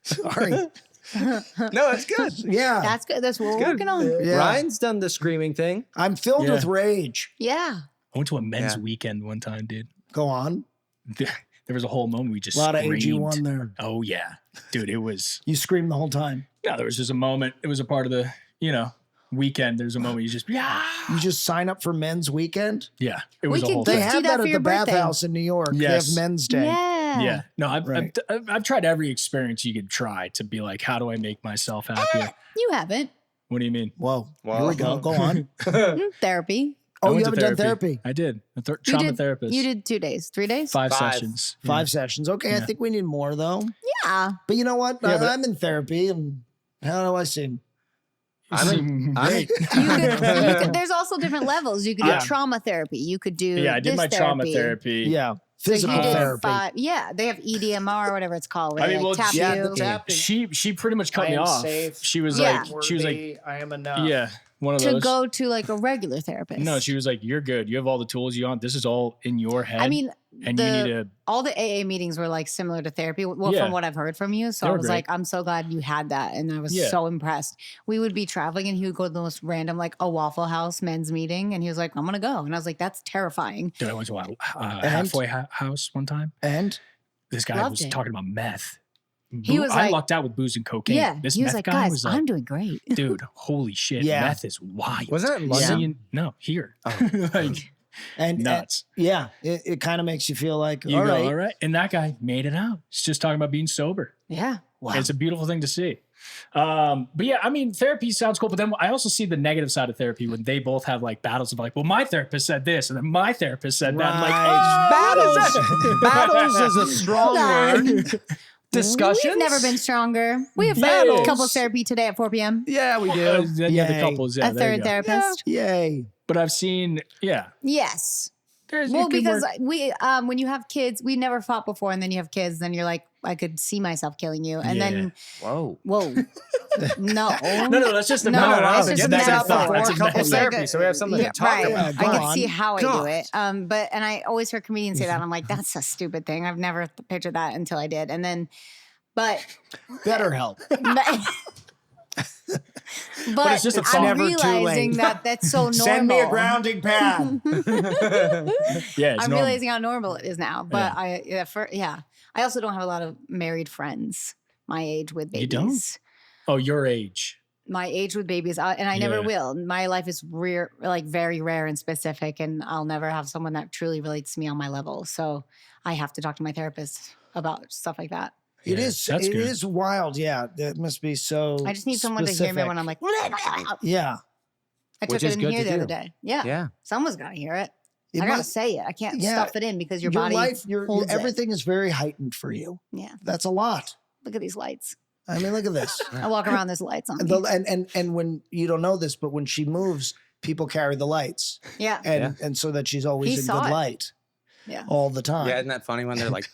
Sorry. No, it's good. Yeah. That's good. That's what we're Good. working on. Yeah. Ryan's done the screaming thing. I'm filled Yeah. with rage. Yeah. I went to a men's Yeah. weekend one time, dude. Go on. There was a whole moment we just A lot of screamed. AG1 there. Oh yeah, dude. It was. You screamed the whole time. No, there was just a moment. It was a part of the weekend. There's a moment you just You just sign up for men's weekend. yeah. It We was a could whole They thing. Gift have you that that for at your the birthday. bathhouse in New York. Yes. They have men's day. Yeah. Yeah. No, Right. I've tried every experience you could try to be like, how do I make myself happier? You haven't. What do you mean? Whoa. Wow. Here we go. Go on. Therapy. I Oh, went you to haven't done therapy? I did. A You trauma did, therapist. You did 2 days, 3 days? Five Five. sessions. 5 sessions. Okay, I think we need more though. Yeah. But you know what? Yeah, but- I'm in therapy, and how do I seem? Great. You could, there's also different levels. You could Yeah. do trauma therapy. You could do Yeah, I did this my trauma therapy. therapy. Yeah, So physical you did therapy. 5. Yeah, they have EDMR or whatever it's called. Where I they mean, like well, tap yeah, you. the tapping. She pretty much cut I me am off. safe. She was Yeah. like, she was like, I am enough. yeah, one of To those. go to like a regular therapist. No, she was like, you're good. You have all the tools you want. This is all in your head. I mean, and you need to. all the AA meetings were like similar to therapy. Well, Yeah. from what I've heard from you, so They I were was great. like, I'm so glad you had that, and I was Yeah. so impressed. We would be traveling, and he would go to the most random, like a Waffle House men's meeting, and he was like, "I'm gonna go," and I was like, "That's terrifying." Dude, I went to a halfway house one time. And This guy Loved was it. talking about meth. He was I like- lucked out with booze and cocaine. Yeah, This he was meth like, guy "Guys, was like, I'm doing great." dude, holy shit, Yeah. meth is wild. Wasn't it in London? No, here. like and nuts. yeah, it kind of makes you feel like You all go, right. all right. And that guy made it out. He's just talking about being sober. Yeah, Wow. It's a beautiful thing to see. But yeah, I mean, therapy sounds cool. But then I also see the negative side of therapy when they both have like battles of like, well, my therapist said this, and then my therapist said that. I'm like, Right. Battles is a strong word. Discussions? We've never been stronger. We have Battles. couples therapy today at 4 p.m. Yeah, we yeah, do. the Yay. couples. Yeah, a there you third go. therapist. Yay. But I've seen, yeah. Yes. There's, Well, it could because work. we when you have kids, we never fought before, and then you have kids, then you're like, I could see myself killing you, and Yeah. then Whoa. whoa, no, No, that's just a No, metaphor. it's just a That's metaphor. That's a Couples metaphor. therapy, so we have something to talk right. about. Go I can on. see how I do God. it. But and I always hear comedians say that. I'm like, that's a stupid thing. I've never pictured that until I did, and then, but. Better help. But it's just a I'm thought. Never too realizing late. that that's so normal. Send me a grounding pad. Yeah, it's I'm normal. realizing how normal it is now. But I also don't have a lot of married friends my age with babies. You don't? Oh, your age. My age with babies, and I never Yeah. will. My life is rare, like very rare and specific, and I'll never have someone that truly relates to me on my level. So I have to talk to my therapist about stuff like that. It Yeah, is. that's It good. is wild. Yeah, that must be so. I just need someone to hear me specific. when I'm like, Yeah, I Which took is it in good here to the other do. day. Yeah, Yeah. someone's got to hear it. It I gotta must- say it. I can't yeah. stuff it in because your body life, holds it. everything is very heightened for you. Yeah, That's a lot. look at these lights. I mean, look at this. I walk around, there's lights on. And, Me. and when you don't know this, but when she moves, people carry the lights, Yeah, and so that she's always He in saw good it. light yeah. all the time. Yeah, isn't that funny when they're like,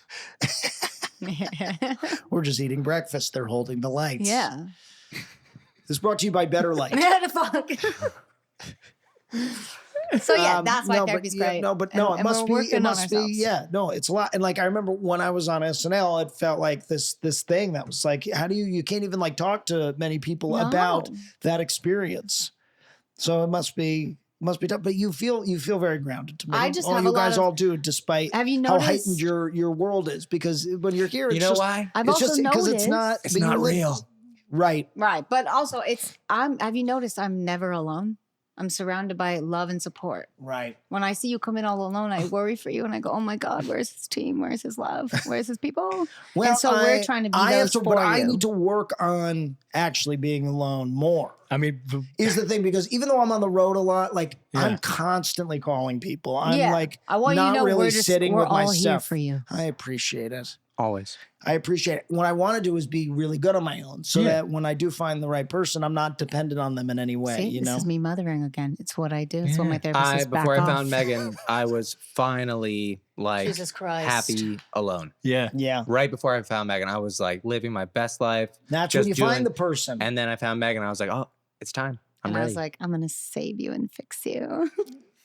We're just eating breakfast. They're holding the lights. Yeah. This is brought to you by Better Light. What the fuck? So yeah, that's why no, therapy's but, yeah, great. No, but And- no, and it must we're be. working It on must be. ourselves. Yeah, no, it's a lot. And like I remember when I was on SNL, it felt like this thing that was like, how do you can't even like talk to many people No. about that experience. So it must be tough. But you feel very grounded to me. I just all have you a lot guys of- all do, despite Have you how noticed? heightened your world is. Because when you're here, it's you know just, why? I've it's also just because noticed. it's not. It's but you not live- real. Right. Right, but also have you noticed I'm never alone? I'm surrounded by love and support. Right. When I see you come in all alone, I worry for you and I go, oh my God, where's his team? Where's his love? Where's his people? Well, and so we're trying to be I have those to, for but I you. need to work on actually being alone more. I mean, Is the thing, because even though I'm on the road a lot, like Yeah. I'm constantly calling people. I'm Yeah. like I want you to not know really we're just sitting we're with all myself. here for you. I appreciate it. Always. I appreciate it. What I want to do is be really good on my own, so Yeah. that when I do find the right person, I'm not dependent on them in any way. See, you this know. is me mothering again. It's what I do. It's what Yeah. my therapist says. Before back I found off. Megan, I was finally like Jesus Christ. happy alone. yeah. Yeah. Right before I found Megan, I was like living my best life. That's Just when you doing- find the person. And then I found Megan. I was like, oh, it's time. I'm And I ready. was like, I'm gonna save you and fix you.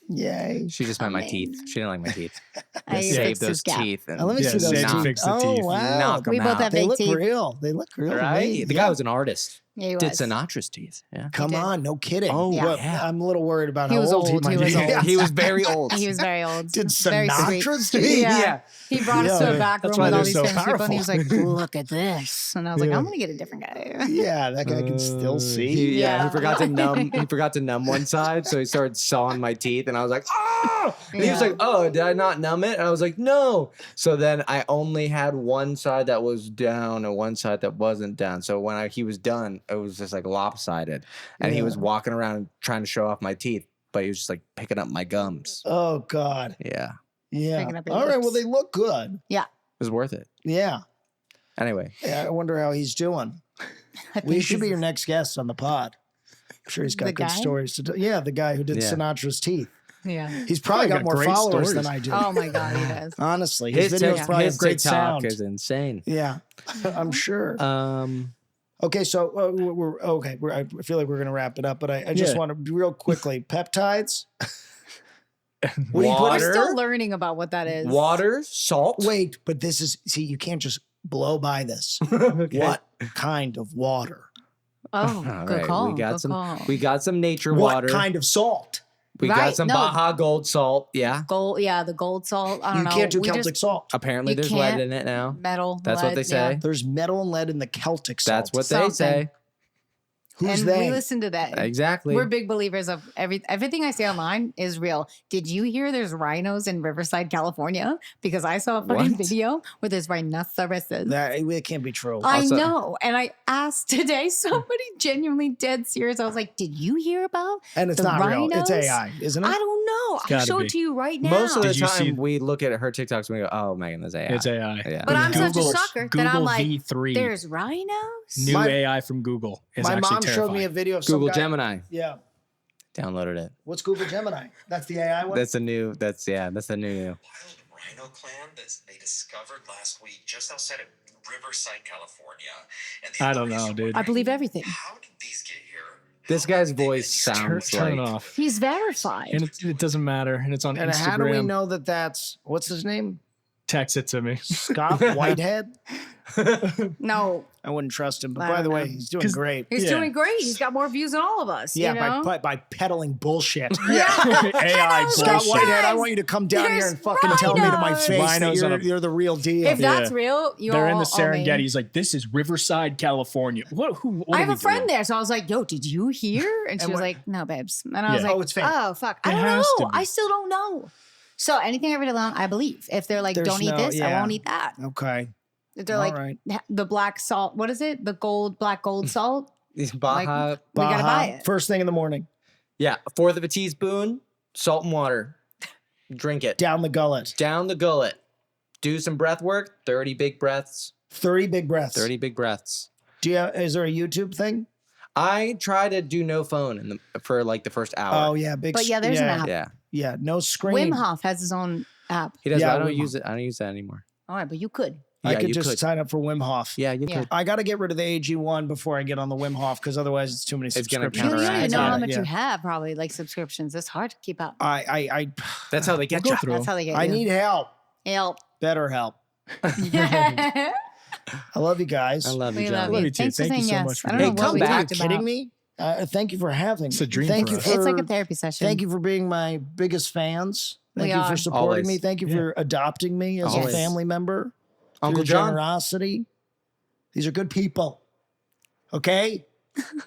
Yay. She just meant my Amazing. teeth. She didn't like my teeth. I Save fixed his those gap. teeth. And Now, let me Yeah, see those save and teeth. fix the Oh teeth. wow. knock 'em We both out. have They big look teeth. real. They look real. Right? The guy was an artist. Yeah, he Did was. Sinatra's teeth. Yeah. Come did. on, no kidding. Oh, Well, yeah. I'm a little worried about He how was old he old. might He was be. old. He was very old. He was very old. Did Very sweet. Sinatra's teeth? Yeah. He brought us to Yeah. a back That's room why with all they're these so famous people, and he was like, powerful. "Look at this," and I was like, Yeah. "I'm gonna get a different guy." Yeah, that guy can still see. He, yeah, Yeah. he forgot to numb. He forgot to numb one side, so he started sawing my teeth, and I was like, "Oh!" And he was Yeah. like, "Oh, did I not numb it?" And I was like, "No." So then I only had one side that was down and one side that wasn't down. So when he was done, it was just like lopsided, and he was walking around trying to show off my teeth. but he was just like picking up my gums. Oh God. Yeah, Yeah. Picking up your All right. Well, lips. they look good. Yeah. it was worth it. Yeah. Anyway, Yeah. I wonder how he's doing. I We think should be he's- your next guest on the pod. I'm sure he's got The good guy? stories to tell. Yeah, the guy who did Yeah. Sinatra's teeth. Yeah. He's probably got got more great followers stories. than I do. Oh my God, he does. Honestly, his, his videos tic- probably his have great TikTok sound. is insane. Yeah, I'm sure. Okay, so we're okay. I feel like we're gonna wrap it up, but I just Yeah. want to real quickly peptides. What do you put We're Water. still learning about what that is. Water, salt. Wait, but this is you can't just blow by this. Okay. What kind of water? Oh, All good right, call. We got good some. call. We got some nature What water. kind of salt? We got Right, some no. Baja Gold salt. Yeah. Gold, yeah, the gold salt. I don't You know. can't do We Celtic just- salt. Apparently, You there's lead can't- in it now. Metal. That's what lead, they say. yeah. There's metal and lead in the Celtic salt. That's what they Something. say. Who's And they? we listen to that. Exactly. We're big believers of everything I say online is real. Did you hear there's rhinos in Riverside, California? Because I saw a fucking What? video where there's rhinoceroses. It can't be true. I Also- know. And I asked today, somebody genuinely dead serious. I was like, did you hear about? And it's the not real. It's rhinos? AI, isn't it? I don't know. I'll gotta show be. it to you right now. Most of the Did you see- time, we look at her TikToks and we go, "Oh, Megan, that's AI." It's AI. Yeah. But I'm such a Google- sucker that Google I'm like, V3. there's rhinos? New My- AI from Google is My actually mom terrifying. showed me a video of some Google guy- Gemini. Yeah. Downloaded it. What's Google Gemini? That's the AI one? That's the new. That's the new. Wild rhino clan that they discovered last week just outside of Riverside, California. And the I don't authorities know, are dude. wondering, I believe everything. How did these get here? This How guy's did they voice get here? sounds Turn like it off. He's verified. And it doesn't matter. And it's on And Instagram. how do we know that that's, what's his name? Text it to me. Scott Whitehead? No, I wouldn't trust him. But I by don't the way, know. he's doing 'Cause- great. he's Yeah. doing great. He's got more views than all of us. Yeah, you know? by peddling bullshit. AI Scott bullshit. Whitehead, I want you to come down here There's and fucking tell me to my rhinos. face Rhinos that on a- you're the real deal. If that's real, you They're all in the owe me. Serengeti. He's like, this is Riverside, California. What I are have we a friend doing? there, so I was like, "Yo, did you hear?" And she And was what- like, "No, babes." And I was Yeah. like, Oh, it's fake. "Oh, fuck, I It don't has to know. be. I still don't know." So anything I read alone, I believe. If they're like, There's "Don't eat no- this," I yeah. won't eat that. Okay. If they're All like, right. "The black salt, what is it? The black gold salt." These Baja. We gotta Baja, buy it. First thing in the morning. Yeah, a fourth of a teaspoon, salt and water. Drink it. Down the gullet. Down the gullet. Do some breath work. 30 big breaths. 30 big breaths. 30 big breaths. Is there a YouTube thing? I try to do no phone for like the first hour. Oh, yeah. Big But yeah, there's an app. Yeah, Yeah, no screen. Wim Hof has his own app. he does. Yeah, but I don't Wim use it. I don't use that anymore. All right, but you could. I Yeah, could you just could. sign up for Wim Hof. Yeah, you Yeah. could. I got to get rid of the AG1 before I get on the Wim Hof because otherwise it's too many It's gonna subscriptions. You don't counteract even know Yeah, how much yeah. you have, probably like subscriptions. It's hard to keep up. I That's how they get We'll you. go through. That's how they get I you. need help. help. Better help. we I love you guys. I love you, love John. Love you. you too. Thanks for Thank you saying so yes. much for I don't Hey, know what come we back. Are you talked kidding about. me? Thank you for having It's a me. dream Thank for you us. for It's like a therapy session. Thank you for being my biggest fans. Thank We you are. for supporting Always. me. Thank you for adopting me as a Always. family member. Uncle Your John. generosity. These are good people. Okay?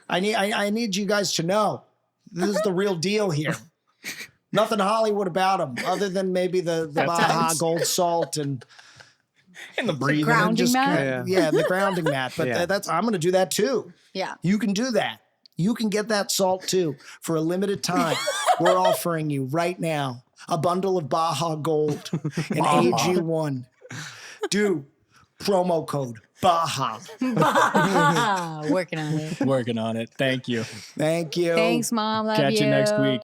I need you guys to know this is the real deal here. Nothing Hollywood about them, other than maybe the Baja Gold Salt and And the breathing. grounding mat? yeah, the grounding mat. But Yeah. that's I'm going to do that too. Yeah. You can do that. You can get that salt too for a limited time. We're offering you right now a bundle of Baja Gold and AG1. Do promo code Baja. Working on it. Working on it. Thank you. Thank you. Thanks, Mom. Love Catch you next week.